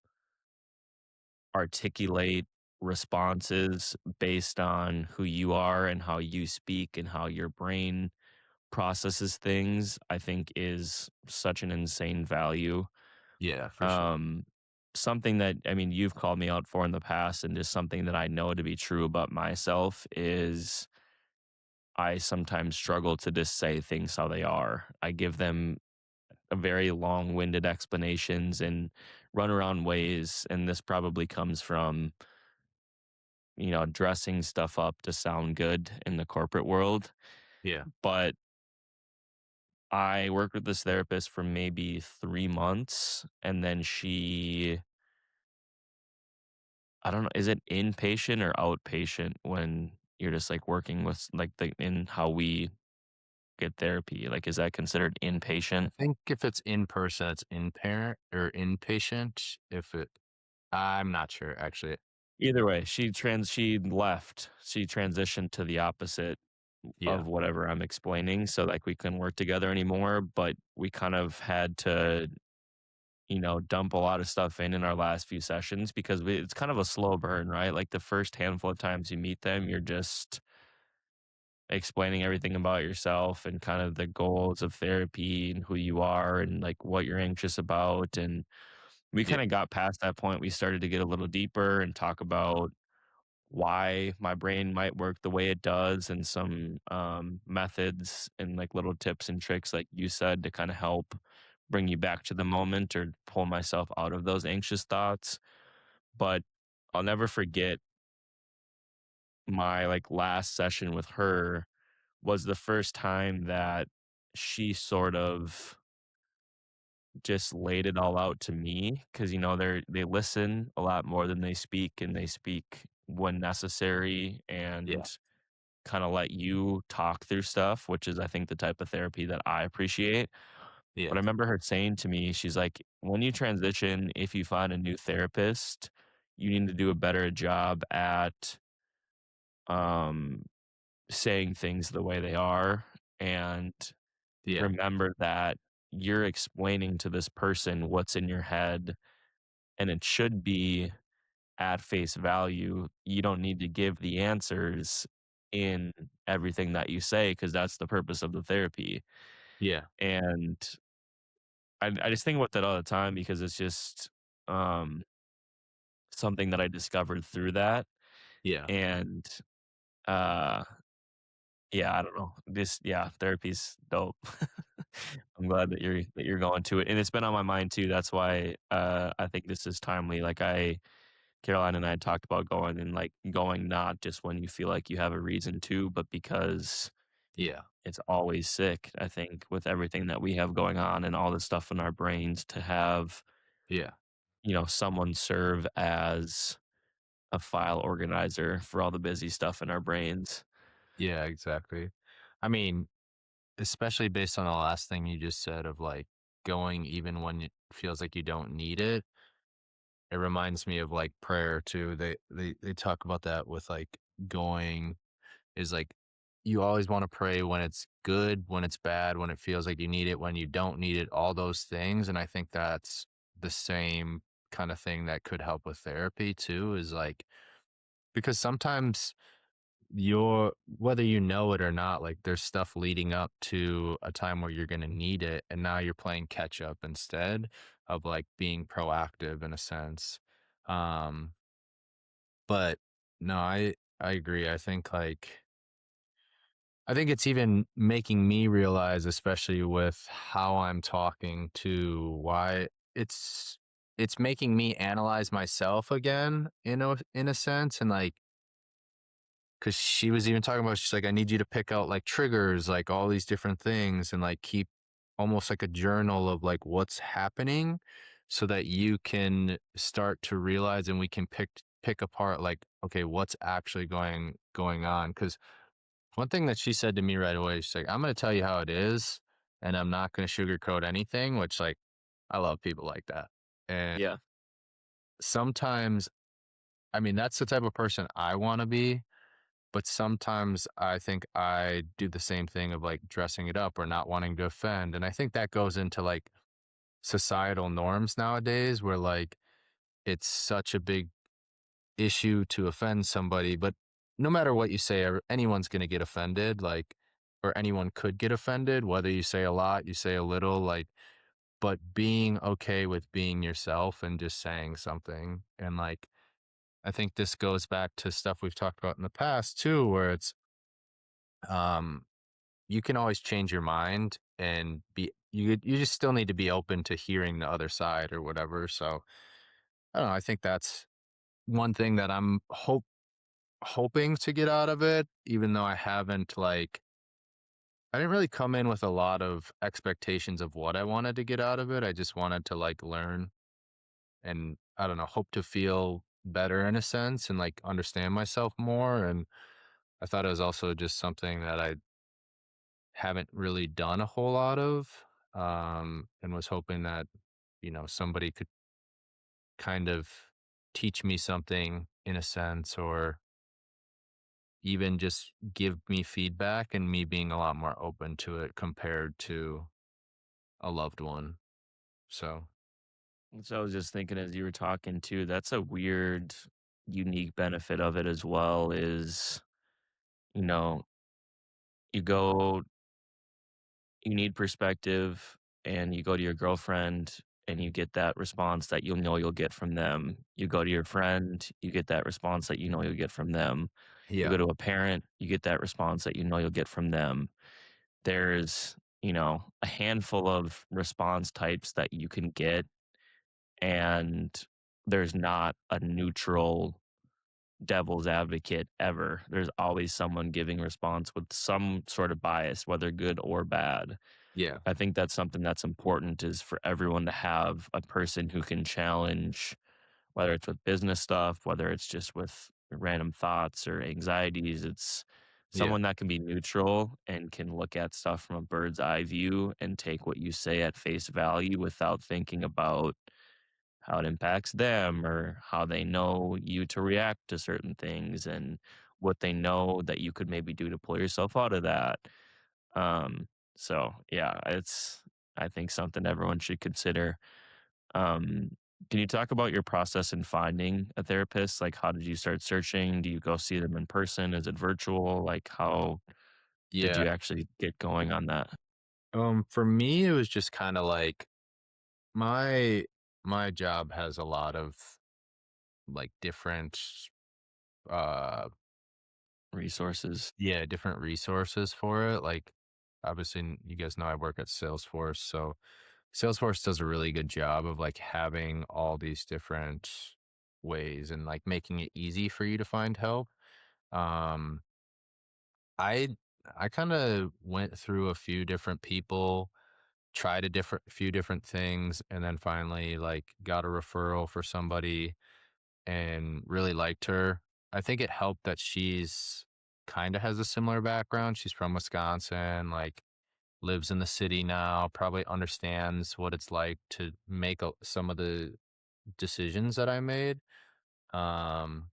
articulate responses based on who you are and how you speak and how your brain processes things, I think is such an insane value. Yeah, for sure. Um, Something that I mean you've called me out for in the past, and just something that I know to be true about myself is I sometimes struggle to just say things how they are. I give them a very long-winded explanations and run around ways, and this probably comes from dressing stuff up to sound good in the corporate world. Yeah. But I worked with this therapist for maybe 3 months, and then I don't know, is it inpatient or outpatient when you're just like working with like in how we get therapy? Like, is that considered I inpatient? think if it's in person, it's in parent or inpatient. I'm not sure actually. Either way, she left. She transitioned to the opposite Yeah. of whatever I'm explaining. So like we couldn't work together anymore, but we kind of had to, dump a lot of stuff in our last few sessions because it's kind of a slow burn, right? Like the first handful of times you meet them, you're just explaining everything about yourself and kind of the goals of therapy and who you are and like what you're anxious about. And we Yeah. kind of got past that point. We started to get a little deeper and talk about why my brain might work the way it does and some methods and like little tips and tricks, like you said, to kind of help bring you back to the moment or pull myself out of those anxious thoughts. But I'll never forget my like last session with her was the first time that she sort of just laid it all out to me because they listen a lot more than they speak, and they speak when necessary Yeah. and kind of let you talk through stuff, which is I think the type of therapy that I appreciate. But Yeah. I remember her saying to me, she's like, when you transition, if you find a new therapist, you need to do a better job at um saying things the way they are, and Yeah. remember that you're explaining to this person what's in your head, and it should be at face value. You don't need to give the answers in everything that you say because that's the purpose of the therapy. Yeah. And I just think about that all the time because it's just um, something that I discovered through that. Yeah. And uh, yeah, I don't know. Therapy's dope. I'm glad that you're going to it, and it's been on my mind too. That's why I think this is timely. Like Caroline and I had talked about going and like going not just when you feel like you have a reason to, but because Yeah. it's always sick. I think with everything that we have going on and all the stuff in our brains to have, Yeah. someone serve as a file organizer for all the busy stuff in our brains. Yeah, exactly. I mean, especially based on the last thing you just said of like going even when it feels like you don't need it. It reminds me of like prayer too. They talk about that with like going is like you always want to pray when it's good, when it's bad, when it feels like you need it, when you don't need it, all those things. And I think that's the same kind of thing that could help with therapy too, is like because sometimes you're whether you know it or not, like there's stuff leading up to a time where you're gonna need it, and now you're playing catch up instead of like being proactive in a sense. Um, but no, I agree. I think it's even making me realize, especially with how I'm talking to why it's it's making me analyze myself again, in a sense, and like because she was even talking about, she's like, I need you to pick out like triggers, like all these different things, and like keep almost like a journal of like what's happening so that you can start to realize and we can pick apart like, okay, what's actually going on. Because one thing that she said to me right away, she's like, I'm going to tell you how it is, and I'm not going to sugarcoat anything, which, like, I love people like that. And Yeah. sometimes, I mean, that's the type of person I want to be, but sometimes I think I do the same thing of like dressing it up or not wanting to offend. And I think that goes into like societal norms nowadays where like it's such a big issue to offend somebody, but no matter what you say, anyone's going to get offended, like, or anyone could get offended, whether you say a lot, you say a little, like, but being okay with being yourself and just saying something. And like, I think this goes back to stuff we've talked about in the past too, where um, you can always change your mind and you just still need to be open to hearing the other side or whatever. So I don't know. I think that's one thing that I'm hoping to get out of it, even though I didn't really come in with a lot of expectations of what I wanted to get out of it. I just wanted to like learn and I don't know, hope to feel better in a sense and like understand myself more. And I thought it was also just something that I haven't really done a whole lot of, and was hoping that, somebody could kind of teach me something in a sense or even just give me feedback and me being a lot more open to it compared to a loved one. So, So I was just thinking as you were talking too, that's a weird, unique benefit of it as well is, you know, you go, you need perspective and you go to your girlfriend and you get that response that you'll know you'll get from them. You go to your friend, you get that response that you know you'll get from them. You yeah. go to a parent, you get that response that you know you'll get from them. There's, a handful of response types that you can get, and there's not a neutral devil's advocate ever. There's always someone giving response with some sort of bias, whether good or bad. Yeah. I think that's something that's important is for everyone to have a person who can challenge, whether it's with business stuff, whether it's just with random thoughts or anxieties. It's Yeah. someone that can be neutral and can look at stuff from a bird's eye view and take what you say at face value without thinking about how it impacts them or how they know you to react to certain things and what they know that you could maybe do to pull yourself out of that. Um, so yeah, it's I think something everyone should consider. Um, can you talk about your process in finding a therapist? Like, how did you start searching? Do you go see them in person? Is it virtual? Like, how did Yeah. you actually get going on that? For me, it was just kind of like my my job has a lot of like different uh Resources? yeah, different resources for it. Like obviously you guys know I work at Salesforce, so Salesforce does a really good job of like having all these different ways and like making it easy for you to find help. Um I I kind of went through a few different people, tried a few different things, and then finally like got a referral for somebody and really liked her. I think it helped that she's kind of has a similar background. She's from Wisconsin, like lives in the city now, probably understands what it's like to make some of the decisions that I made. Um,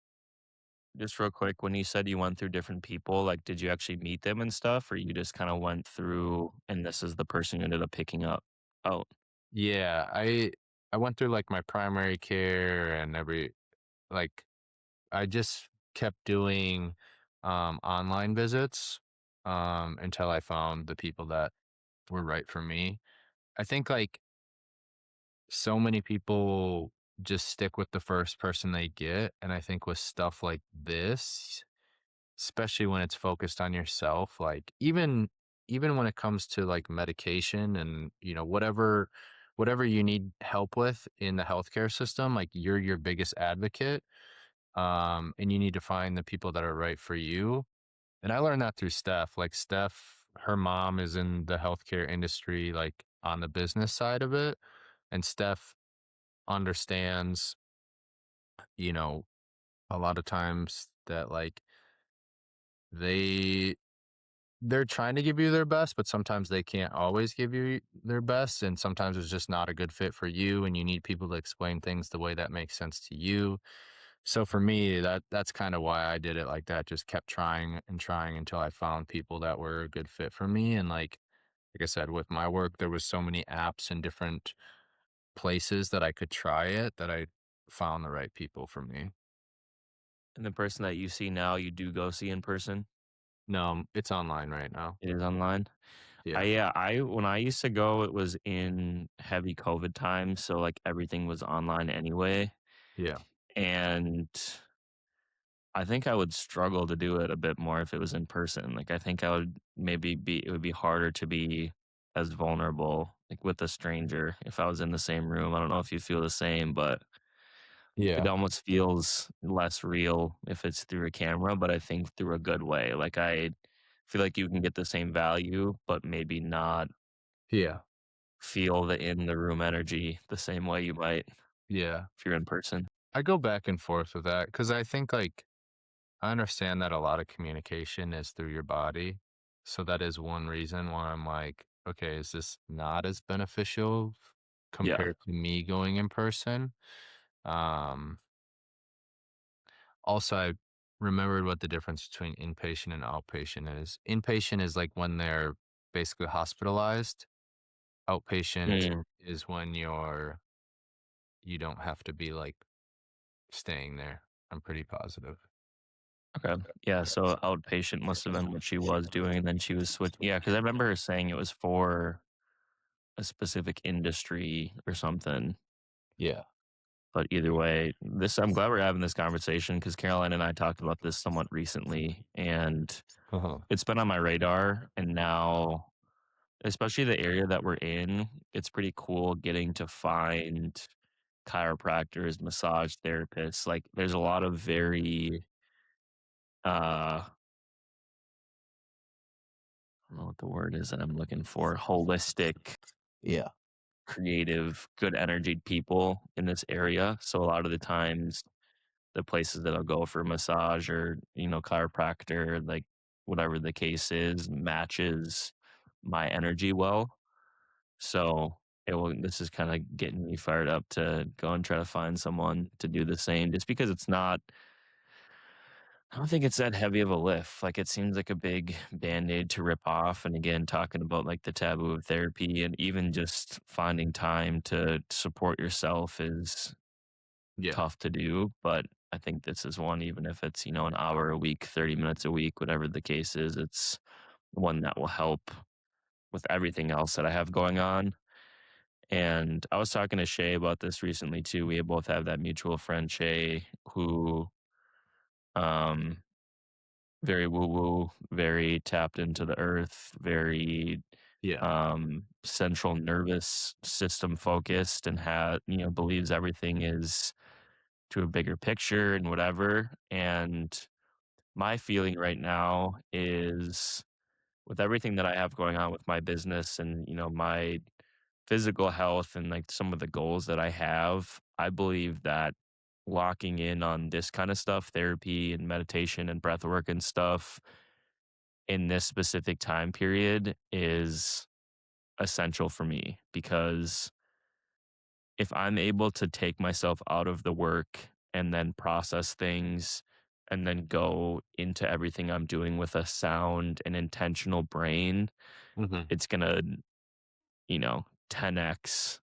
Just real quick, when you said you went through different people, like, did you actually meet them and stuff, or you just kind of went through and this is the person you ended up picking up? Oh, yeah, I went through like my primary care and like I just kept doing online visits until I found the people that were right for me. I think like so many people just stick with the first person they get. And I think with stuff like this, especially when it's focused on yourself, like even when it comes to like medication and whatever you need help with in the healthcare system, like you're your biggest advocate. And you need to find the people that are right for you. And I learned that through Steph. Like Steph, her mom is in the healthcare industry, like on the business side of it. And Steph understands, you know, a lot of times that like they they're trying to give you their best, but sometimes they can't always give you their best. And sometimes it's just not a good fit for you. And you need people to explain things the way that makes sense to you. So for me, that's kind of why I did it like that. Just kept trying and trying until I found people that were a good fit for me. And like I said, with my work, there was so many apps and different places that I could try it that I found the right people for me. And the person that you see now, you do go see in person? No, it's online right now. It is online? Yeah. I when I used to go, it was in heavy COVID times, so, like, everything was online anyway, Yeah. and I think I would struggle to do it a bit more if it was in person. Like, I think I would maybe be it would be harder to be as vulnerable, like, with a stranger if I was in the same room. I don't know if you feel the same, but it Yeah. almost feels less real if it's through a camera, but I think through a good way. Like, I feel like you can get the same value, but maybe not Yeah. feel the in the room energy the same way you might Yeah. if you're in person. I go back and forth with that because I think like I understand that a lot of communication is through your body. So that is one reason why I'm like, okay, is this not as beneficial Yeah. compared to me going in person? Um, Also, I remembered what the difference between inpatient and outpatient is. Inpatient is like when they're basically hospitalized. Outpatient Mm, is when you don't have to be like staying there. I'm pretty positive. okay. Yeah, so outpatient must have been what she was doing, and then she was yeah, because I remember her saying it was for a specific industry or something. Yeah. But either way, this I'm glad we're having this conversation because Caroline and I talked about this somewhat recently, and Uh-huh. it's been on my radar. And now, especially the area that we're in, it's pretty cool getting to find chiropractors, massage therapists. Like, there's a lot of very, I don't know what the word is that I'm looking for, holistic, Yeah. creative, good energied people in this area. So a lot of the times, the places that I'll go for massage or, chiropractor, like whatever the case is, matches my energy well. So this is kind of getting me fired up to go and try to find someone to do the same just because I don't think it's that heavy of a lift. Like, it seems like a big band-aid to rip off. And again, talking about like the taboo of therapy and even just finding time to support yourself is Yeah. tough to do. But I think this is one, even if it's, an hour a week, 30 minutes a week, whatever the case is, it's one that will help with everything else that I have going on. And I was talking to Shay about this recently too. We both have that mutual friend, Shay, who um very woo woo, very tapped into the earth, very Yeah. central nervous system focused, and believes everything is to a bigger picture and whatever. And my feeling right now is, with everything that I have going on with my business and, my physical health and like some of the goals that I have, I believe that locking in on this kind of stuff, therapy and meditation and breath work and stuff in this specific time period is essential for me, because if I'm able to take myself out of the work and then process things and then go into everything I'm doing with a sound and intentional brain, Hmm. it's going to, 10x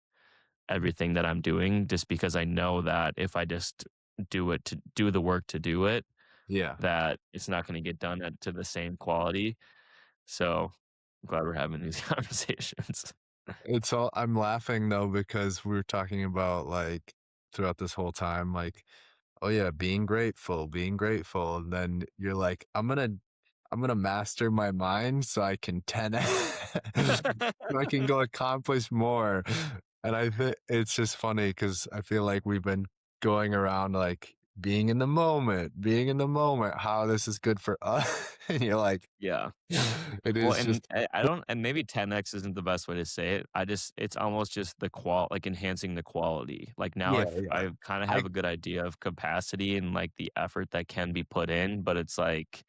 everything that I'm doing, just because I know that if I just do the work to do it, Yeah. that it's not going to get done to the same quality. So I'm glad we're having these conversations. It's all I'm laughing though because we're talking about like throughout this whole time, like, oh yeah, being grateful. And then you're like, I'm gonna master my mind so I can 10 so I can go accomplish more. And I think it's just funny because I feel like we've been going around like being in the moment, how this is good for us. And you're like, Yeah. it Well, is and just I don't, and maybe 10x isn't the best way to say it. It's almost just like enhancing the quality. Like now yeah, yeah. I kind of I have a good idea of capacity and like the effort that can be put in, but it's like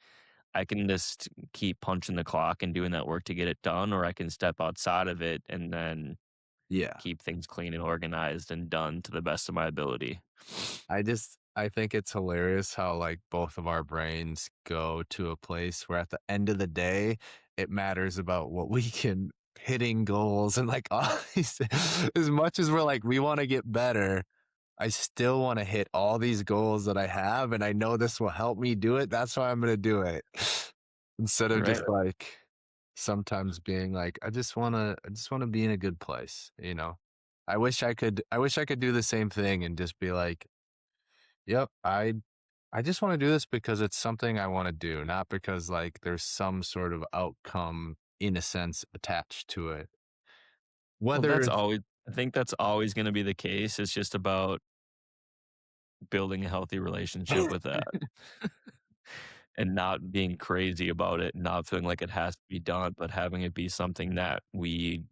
I can just keep punching the clock and doing that work to get it done, or I can step outside of it and then yeah. keep things clean and organized and done to the best of my ability. I think it's hilarious how like both of our brains go to a place where at the end of the day, it matters about what we can hitting goals and like all these as much as we're like we want to get better, I still want to hit all these goals that I have and I know this will help me do it. That's why I'm gonna do it. Instead of Right. just like sometimes being like, I just wanna be in a good place, you know? I wish I could do the same thing and just be like, yep, I just want to do this because it's something I want to do, not because like there's some sort of outcome in a sense attached to it. Well, Whether it's I think that's always going to be the case. It's just about building a healthy relationship with that and not being crazy about it, not feeling like it has to be done, but having it be something that we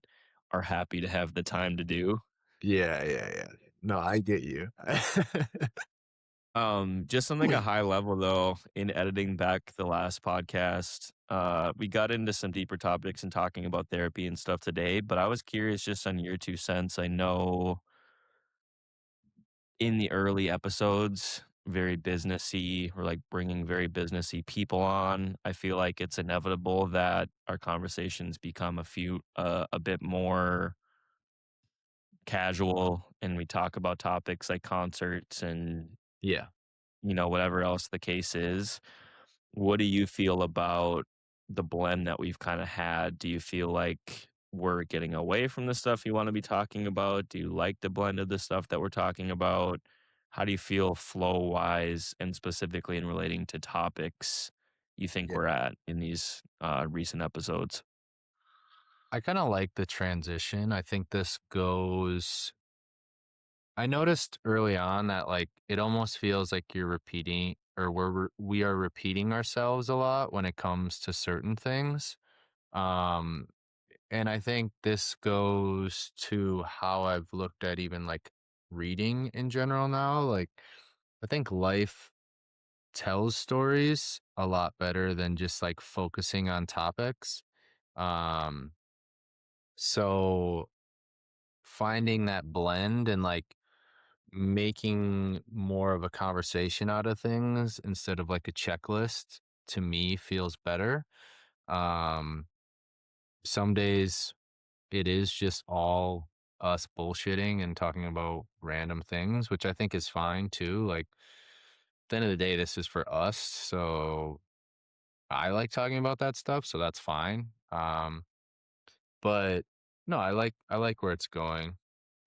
are happy to have the time to do. yeah, yeah, yeah. No, I get you. Just on like a high level though, in editing back the last podcast, we got into some deeper topics and talking about therapy and stuff today, but I was curious just on your 2 cents. I know in the early episodes, very businessy, or like bringing very businessy people on. I feel like it's inevitable that our conversations become a bit more casual and we talk about topics like concerts and Yeah. whatever else the case is. What do you feel about the blend that we've kind of had? Do you feel like we're getting away from the stuff you want to be talking about? Do you like the blend of the stuff that we're talking about? How do you feel flow wise and specifically in relating to topics you think Yeah. we're at in these recent episodes? I kind of like the transition. I think this goes I noticed early on that like it almost feels like you're repeating or we are repeating ourselves a lot when it comes to certain things. Um and I think this goes to how I've looked at even like reading in general now. Like I think life tells stories a lot better than just like focusing on topics. Um so finding that blend and like making more of a conversation out of things instead of like a checklist to me feels better. Um, some days it is just all us bullshitting and talking about random things, which I think is fine too. Like at the end of the day, this is for us. So I like talking about that stuff. So that's fine. But no, I like where it's going.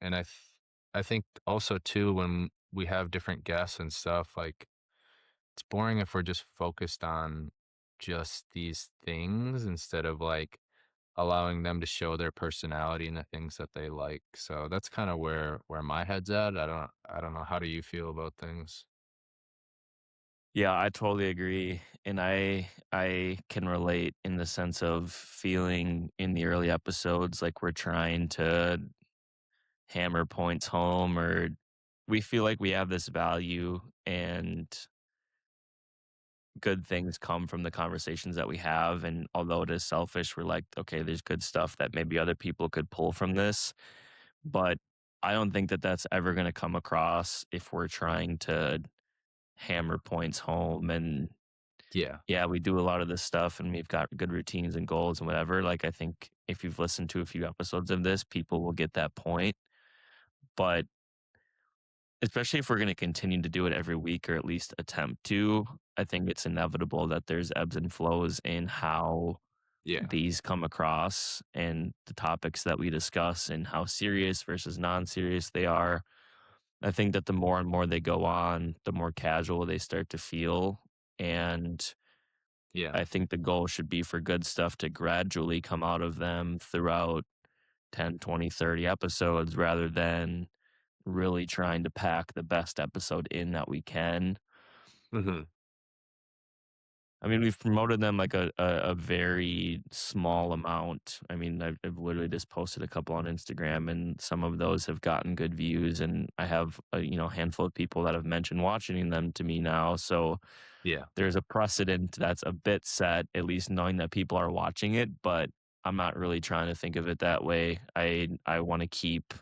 And I think also too when we have different guests and stuff, like it's boring if we're just focused on just these things instead of like allowing them to show their personality and the things that they like. So that's kind of where my head's at. I don't know, how do you feel about things? Yeah, I totally agree. And I can relate in the sense of feeling in the early episodes like we're trying to hammer points home, or we feel like we have this value and good things come from the conversations that we have. And although it is selfish, we're like, okay, there's good stuff that maybe other people could pull from this. But I don't think that that's ever going to come across if we're trying to hammer points home. And Yeah. yeah, we do a lot of this stuff and we've got good routines and goals and whatever. Like, I think if you've listened to a few episodes of this, people will get that point. But especially if we're going to continue to do it every week or at least attempt to, I think it's inevitable that there's ebbs and flows in how Yeah. these come across and the topics that we discuss and how serious versus non-serious they are. I think that the more and more they go on, the more casual they start to feel. And Yeah. I think the goal should be for good stuff to gradually come out of them throughout 10, 20, 30 episodes rather than really trying to pack the best episode in that we can. Hmm. I mean, we've promoted them like a very small amount. I mean, I've literally just posted a couple on Instagram, and some of those have gotten good views. And I have handful of people that have mentioned watching them to me now. So Yeah. there's a precedent that's a bit set, at least knowing that people are watching it. But I'm not really trying to think of it that way. I want to keep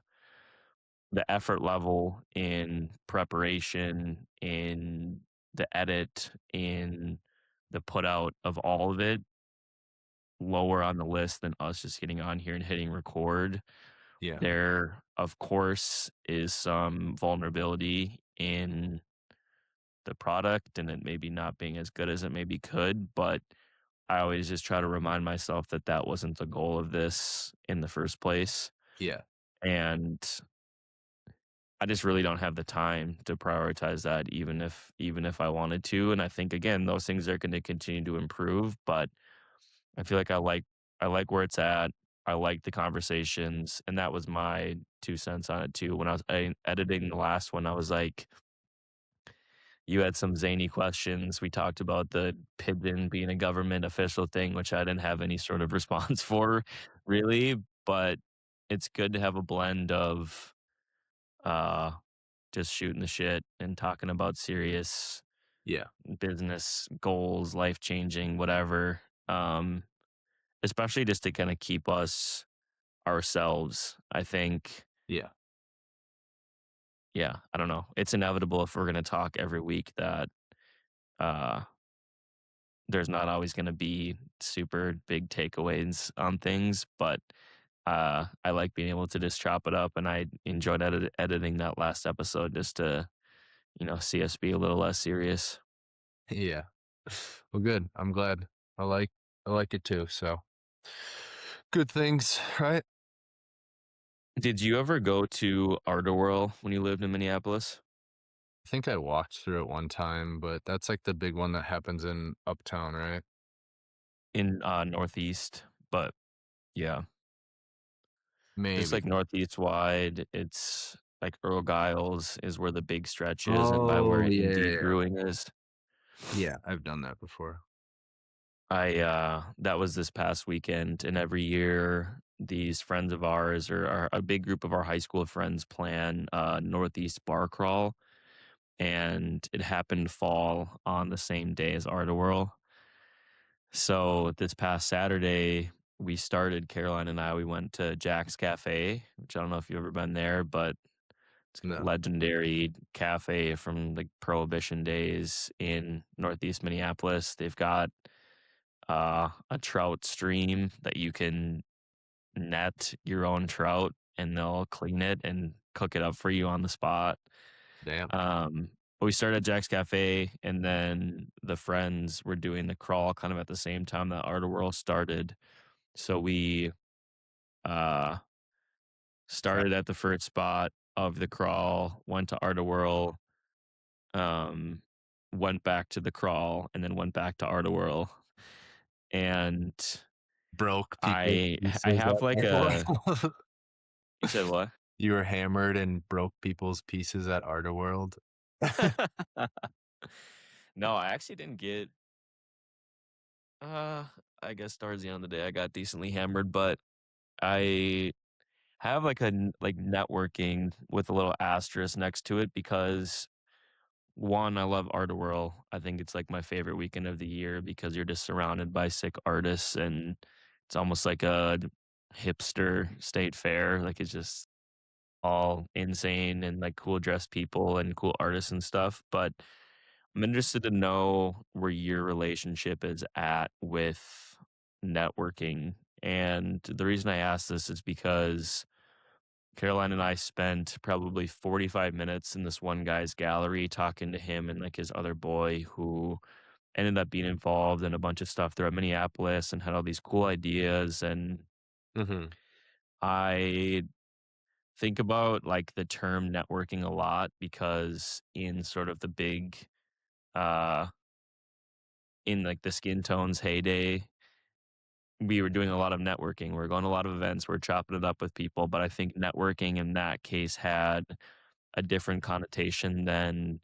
the effort level in preparation, in the edit, in the put out of all of it lower on the list than us just getting on here and hitting record. Yeah. There, of course, is some vulnerability in the product and it maybe not being as good as it maybe could, but I always just try to remind myself that that wasn't the goal of this in the first place. Yeah. And I just really don't have the time to prioritize that even if I wanted to, and I think, again, those things are gonna continue to improve, but I feel like I like where it's at. I like the conversations, and that was my 2 cents on it too. When I was editing the last one, I was like, "You had some zany questions." We talked about the pigeon being a government official thing, which I didn't have any sort of response for really, but it's good to have a blend of, uh just shooting the shit and talking about serious Yeah. business goals, life changing, whatever. Especially just to kind of keep us ourselves. I think, Yeah. yeah, I don't know. It's inevitable if we're going to talk every week that uh, there's not always going to be super big takeaways on things, but I like being able to just chop it up, and I enjoyed editing that last episode just to see us be a little less serious. Yeah. Well, good. I'm glad. I like I like it too. So good things, right? Did you ever go to Art-A-Whirl when you lived in Minneapolis? I think I walked through it one time, but that's like the big one that happens in Uptown, right? In Northeast, but yeah, just Maybe. like Northeast wide, it's like Earl Giles is where the big stretch is, and by where Oh yeah, yeah, Indeed yeah. Brewing is. Yeah, I've done that before. That was this past weekend, and every year these friends of ours or a big group of our high school friends plan Northeast Bar Crawl, and it happened to fall on the same day as Art-A-Whirl. So this past Saturday, we started, Caroline and I, we went to Jack's Cafe, which I don't know if you've ever been there, but it's a No. legendary cafe from the Prohibition days in Northeast Minneapolis. They've got a trout stream that you can net your own trout and they'll clean it and cook it up for you on the spot. Damn. But we started at Jack's Cafe, and then the friends were doing the crawl kind of at the same time that Art-A-Whirl started. So we uh, started at the first spot of the crawl, went to Art-A-Whirl, um, went back to the crawl, and then went back to Art-A-Whirl. And Broke people's I pieces have at like a. Art-A-World. You said what? You were hammered and broke people's pieces at Art-A-World. No, I actually didn't get. Uh, I guess towards the end of the day, I got decently hammered, but I have like like networking with a little asterisk next to it because one, I love Art-A-Whirl. I think it's like my favorite weekend of the year because you're just surrounded by sick artists and it's almost like a hipster state fair. Like it's just all insane and like cool dressed people and cool artists and stuff. But I'm interested to know where your relationship is at with networking. And the reason I ask this is because Caroline and I spent probably 45 minutes in this one guy's gallery talking to him and like his other boy who ended up being involved in a bunch of stuff throughout Minneapolis and had all these cool ideas. And Mm-hmm. I think about like the term networking a lot because in sort of the big, uh, in like the skin tones heyday, we were doing a lot of networking. We are going to a lot of events. We are chopping it up with people. But I think networking in that case had a different connotation than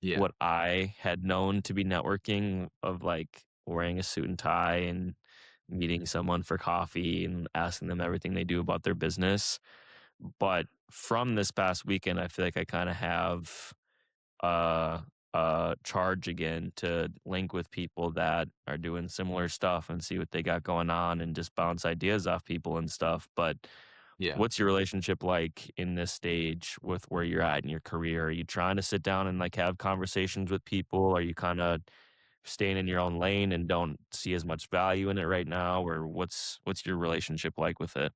Yeah. what I had known to be networking of like wearing a suit and tie and meeting someone for coffee and asking them everything they do about their business. But from this past weekend, I feel like I kind of have uh charge again to link with people that are doing similar stuff and see what they got going on and just bounce ideas off people and stuff. But Yeah. what's your relationship like in this stage with where you're at in your career? Are you trying to sit down and like have conversations with people? Are you kind of staying in your own lane and don't see as much value in it right now? Or what's your relationship like with it?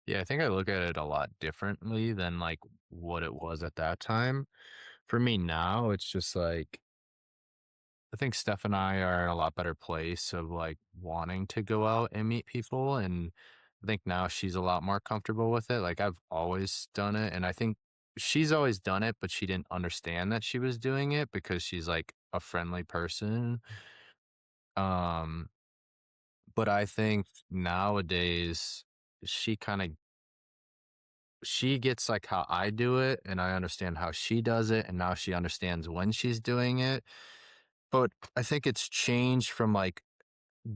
Yeah, I think I look at it a lot differently than like what it was at that time. For me now, it's just like I think Steph and I are in a lot better place of like wanting to go out and meet people. And I think now she's a lot more comfortable with it. Like I've always done it. And I think she's always done it, but she didn't understand that she was doing it because she's like a friendly person. Um, but I think nowadays she kind of she gets like how I do it and I understand how she does it and now she understands when she's doing it. But I think it's changed from like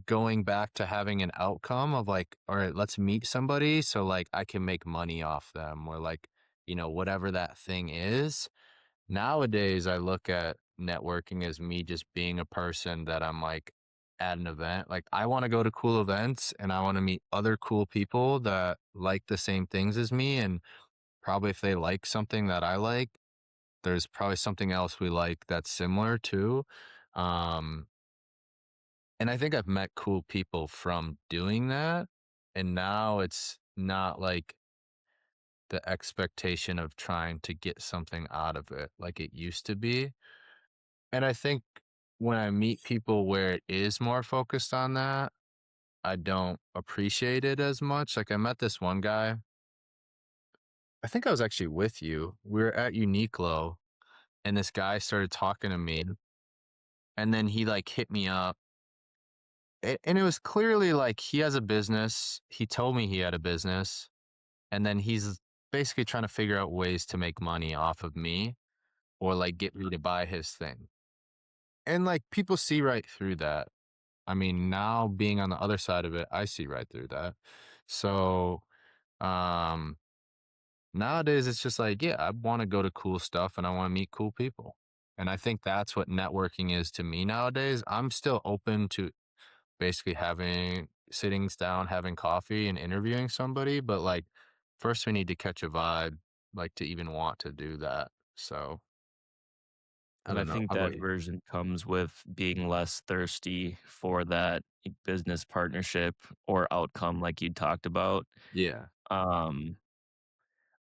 going back to having an outcome of like, all right, let's meet somebody so like I can make money off them or like, whatever that thing is. Nowadays, I look at networking as me just being a person that I'm like at an event. Like, I want to go to cool events and I want to meet other cool people that like the same things as me. And probably if they like something that I like, there's probably something else we like that's similar too. Um, and I think I've met cool people from doing that. And now it's not like the expectation of trying to get something out of it like it used to be. And I think when I meet people where it is more focused on that, I don't appreciate it as much. Like I met this one guy. I think I was actually with you. We were at Uniqlo and this guy started talking to me and then he like hit me up. And it was clearly like he has a business. He told me he had a business and then he's basically trying to figure out ways to make money off of me or like get me to buy his thing. And like people see right through that. I mean, now being on the other side of it, I see right through that. So, um, nowadays it's just like, yeah, I want to go to cool stuff and I want to meet cool people. And I think that's what networking is to me nowadays. I'm still open to basically having sittings down, having coffee and interviewing somebody, but like first we need to catch a vibe, like to even want to do that. So I And I don't know. think How that about you? version comes with being less thirsty for that business partnership or outcome like you talked about. Yeah. Um,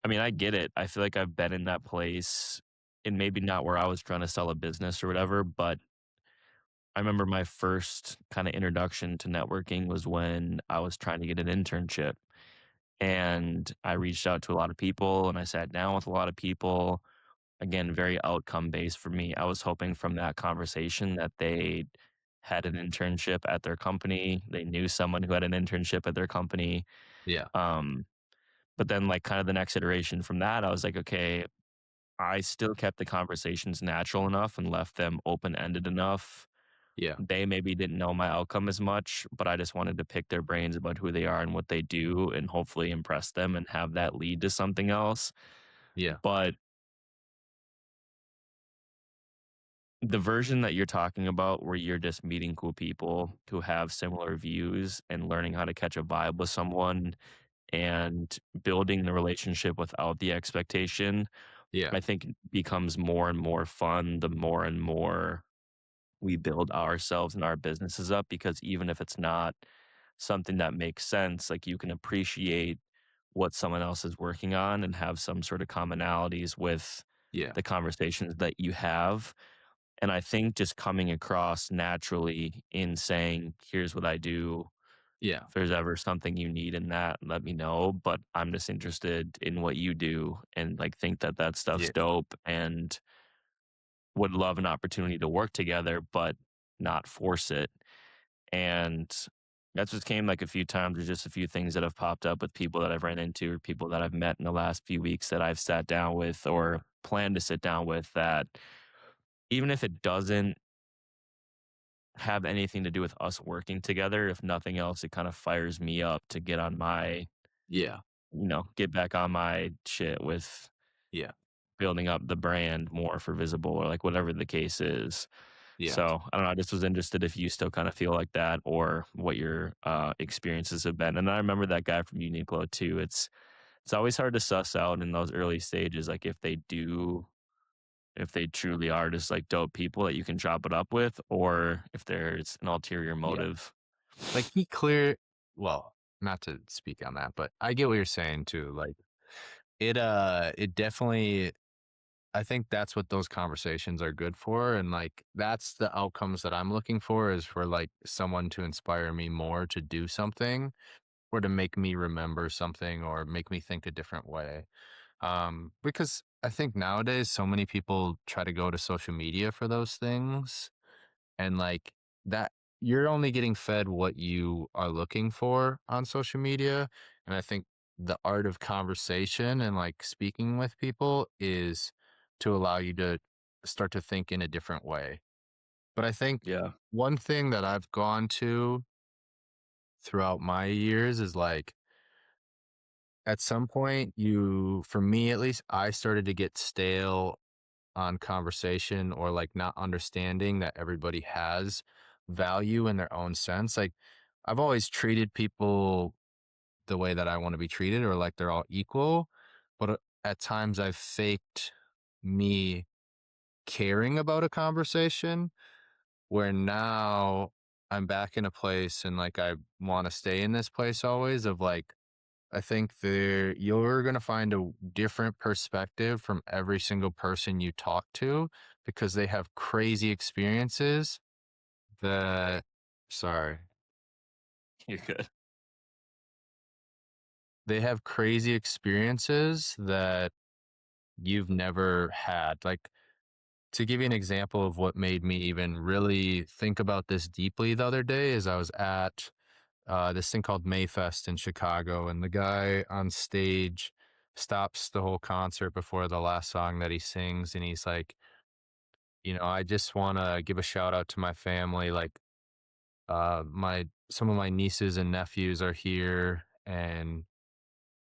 I mean, I get it. I feel like I've been in that place and maybe not where I was trying to sell a business or whatever, but I remember my first kind of introduction to networking was when I was trying to get an internship. And I reached out to a lot of people and I sat down with a lot of people. Again, very outcome based for me. I was hoping from that conversation that they had an internship at their company. They knew someone who had an internship at their company. Yeah. Um, but then, like, kind of the next iteration from that, I was like, okay, I still kept the conversations natural enough and left them open ended enough. Yeah. They maybe didn't know my outcome as much, but I just wanted to pick their brains about who they are and what they do and hopefully impress them and have that lead to something else. Yeah. But the version that you're talking about where you're just meeting cool people who have similar views and learning how to catch a vibe with someone and building the relationship without the expectation, Yeah. I think becomes more and more fun the more and more we build ourselves and our businesses up because even if it's not something that makes sense, like you can appreciate what someone else is working on and have some sort of commonalities with Yeah. the conversations that you have. And I think just coming across naturally in saying, here's what I do. Yeah. If there's ever something you need in that, let me know. But I'm just interested in what you do and like think that that stuff's Yeah. dope and would love an opportunity to work together, but not force it. And that's just came like a few times. There's just a few things that have popped up with people that I've ran into or people that I've met in the last few weeks that I've sat down with or plan to sit down with that even if it doesn't have anything to do with us working together, if nothing else, it kind of fires me up to get on my, Yeah. get back on my shit with Yeah. building up the brand more for Visible or like whatever the case is. Yeah. So I don't know. I just was interested if you still kind of feel like that or what your experiences have been. And I remember that guy from Uniqlo too. It's always hard to suss out in those early stages, like if they truly are just like dope people that you can chop it up with, or if there's an ulterior Yeah. motive. Like well, not to speak on that, but I get what you're saying too. Like it definitely, I think that's what those conversations are good for. And like, that's the outcomes that I'm looking for is for like someone to inspire me more to do something or to make me remember something or make me think a different way. Because I think nowadays so many people try to go to social media for those things and like that you're only getting fed what you are looking for on social media. And I think the art of conversation and like speaking with people is to allow you to start to think in a different way. But I think Yeah. one thing that I've gone to throughout my years is like at some point for me at least, I started to get stale on conversation or like not understanding that everybody has value in their own sense. Like I've always treated people the way that I want to be treated or like they're all equal, but at times I've faked me caring about a conversation where now I'm back in a place and like I want to stay in this place always of like I think you're going to find a different perspective from every single person you talk to because they have crazy experiences that, sorry, You're good. they have crazy experiences that you've never had. Like, to give you an example of what made me even really think about this deeply the other day is I was at this thing called Mayfest in Chicago, and the guy on stage stops the whole concert before the last song that he sings, and he's like, I just want to give a shout out to my family. Like, my some of my nieces and nephews are here, and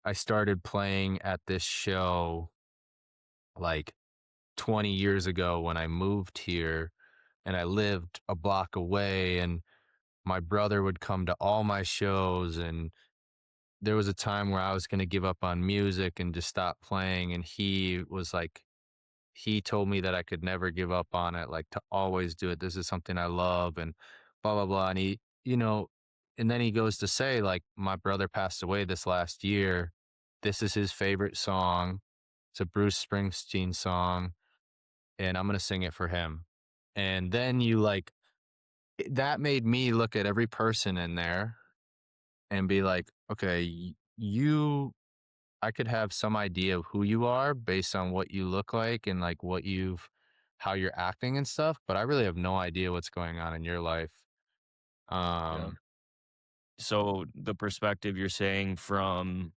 I started playing at this show like 20 years ago when I moved here, and I lived a block away, and my brother would come to all my shows and there was a time where I was gonna give up on music and just stop playing, and he told me that I could never give up on it, like, to always do it. This is something I love and blah, blah, blah, and and then he goes to say, like, my brother passed away this last year. This is his favorite song. It's a Bruce Springsteen song, and I'm gonna sing it for him. And then that made me look at every person in there and be like, "Okay, I could have some idea of who you are based on what you look like and like how you're acting and stuff, but I really have no idea what's going on in your life." Yeah. Um, So the perspective you're saying from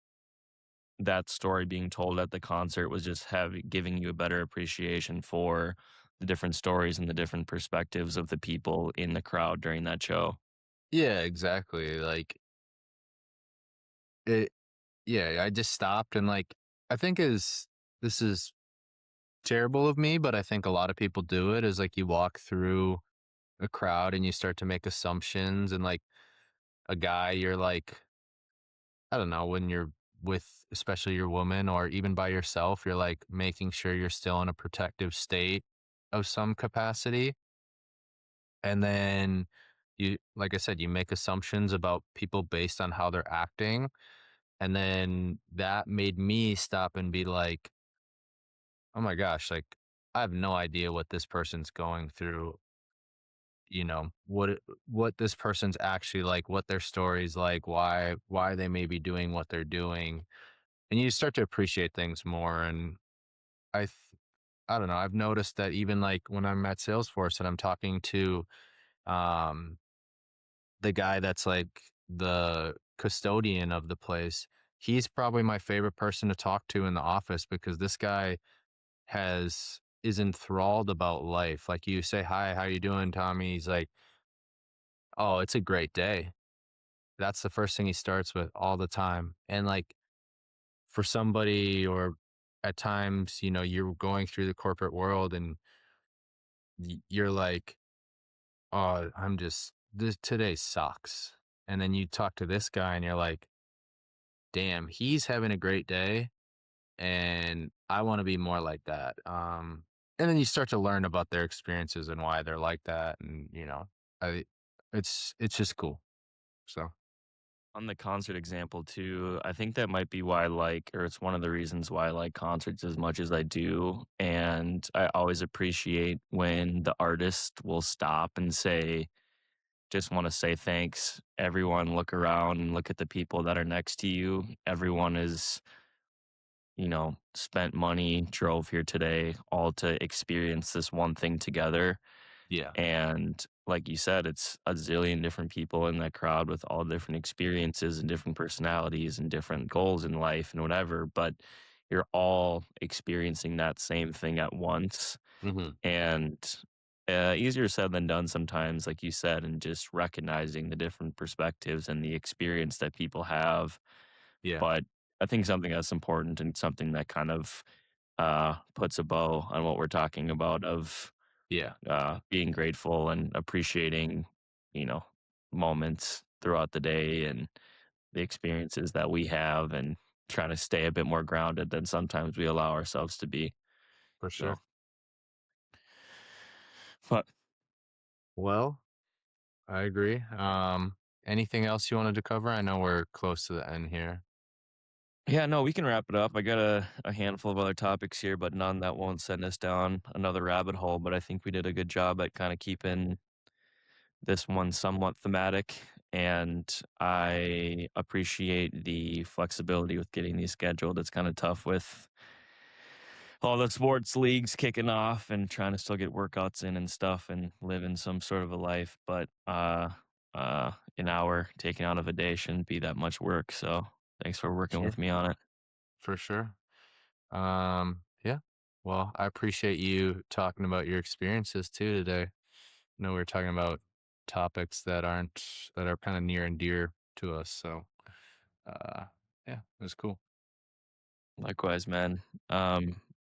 that story being told at the concert was just giving you a better appreciation for the different stories and the different perspectives of the people in the crowd during that show. yeah, exactly. Like it, yeah, I just stopped and like, I think this is terrible of me, but I think a lot of people do it is like you walk through a crowd and you start to make assumptions and like a guy, you're like, I don't know, when you're with especially your woman or even by yourself, you're like making sure you're still in a protective state of some capacity. And then like I said, you make assumptions about people based on how they're acting. And then that made me stop and be like, oh my gosh, like I have no idea what this person's going through, you know, what this person's actually like, what their story's like, why they may be doing what they're doing. And you start to appreciate things more. And I th- I don't know, I've noticed that even like when I'm at Salesforce and I'm talking to um the guy that's like the custodian of the place, he's probably my favorite person to talk to in the office because this guy is enthralled about life. Like you say, "Hi, how you doing, Tommy?" He's like, "Oh, it's a great day." That's the first thing he starts with all the time. And like for somebody or at times, you know, you're going through the corporate world and you're like, "Oh, I'm just this today sucks." And then you talk to this guy and you're like, "Damn, he's having a great day and I want to be more like that." And then you start to learn about their experiences and why they're like that, and you know, I it's just cool. So On the concert example too, I think that might be why I like, or it's one of the reasons why I like concerts as much as I do. And I always appreciate when the artist will stop and say, just want to say thanks. Everyone look around and look at the people that are next to you. Everyone is, spent money, drove here today, all to experience this one thing together. yeah, And like you said, it's a zillion different people in that crowd with all different experiences and different personalities and different goals in life and whatever. But you're all experiencing that same thing at once. hmm, And easier said than done sometimes, like you said, and just recognizing the different perspectives and the experience that people have. yeah, But I think something that's important and something that kind of puts a bow on what we're talking about of yeah, being grateful and appreciating, you know, moments throughout the day and the experiences that we have and trying to stay a bit more grounded than sometimes we allow ourselves to be. for So, sure. but Well, I agree. Anything else you wanted to cover? I know we're close to the end here. yeah, no, we can wrap it up. I got a handful of other topics here, but none that won't send us down another rabbit hole. But I think we did a good job at kind of keeping this one somewhat thematic. And I appreciate the flexibility with getting these scheduled. It's kind of tough with all the sports leagues kicking off and trying to still get workouts in and stuff and live in some sort of a life. But an hour taken out of a day shouldn't be that much work. So thanks for working Sure, with me on it. for sure. Yeah. Well, I appreciate you talking about your experiences too today. I know we are talking about topics that are kind of near and dear to us. So, uh, yeah, it was cool. Likewise, man.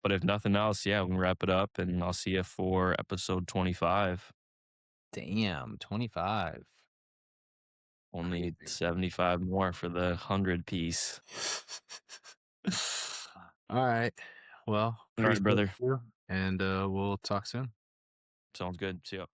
But if nothing else, yeah, we can wrap it up and I'll see you for episode 25. Damn, 25. Only Crazy. 75 more for the 100 piece. All right. Well, All right, appreciate brother. you, and we'll talk soon. Sounds good. See ya.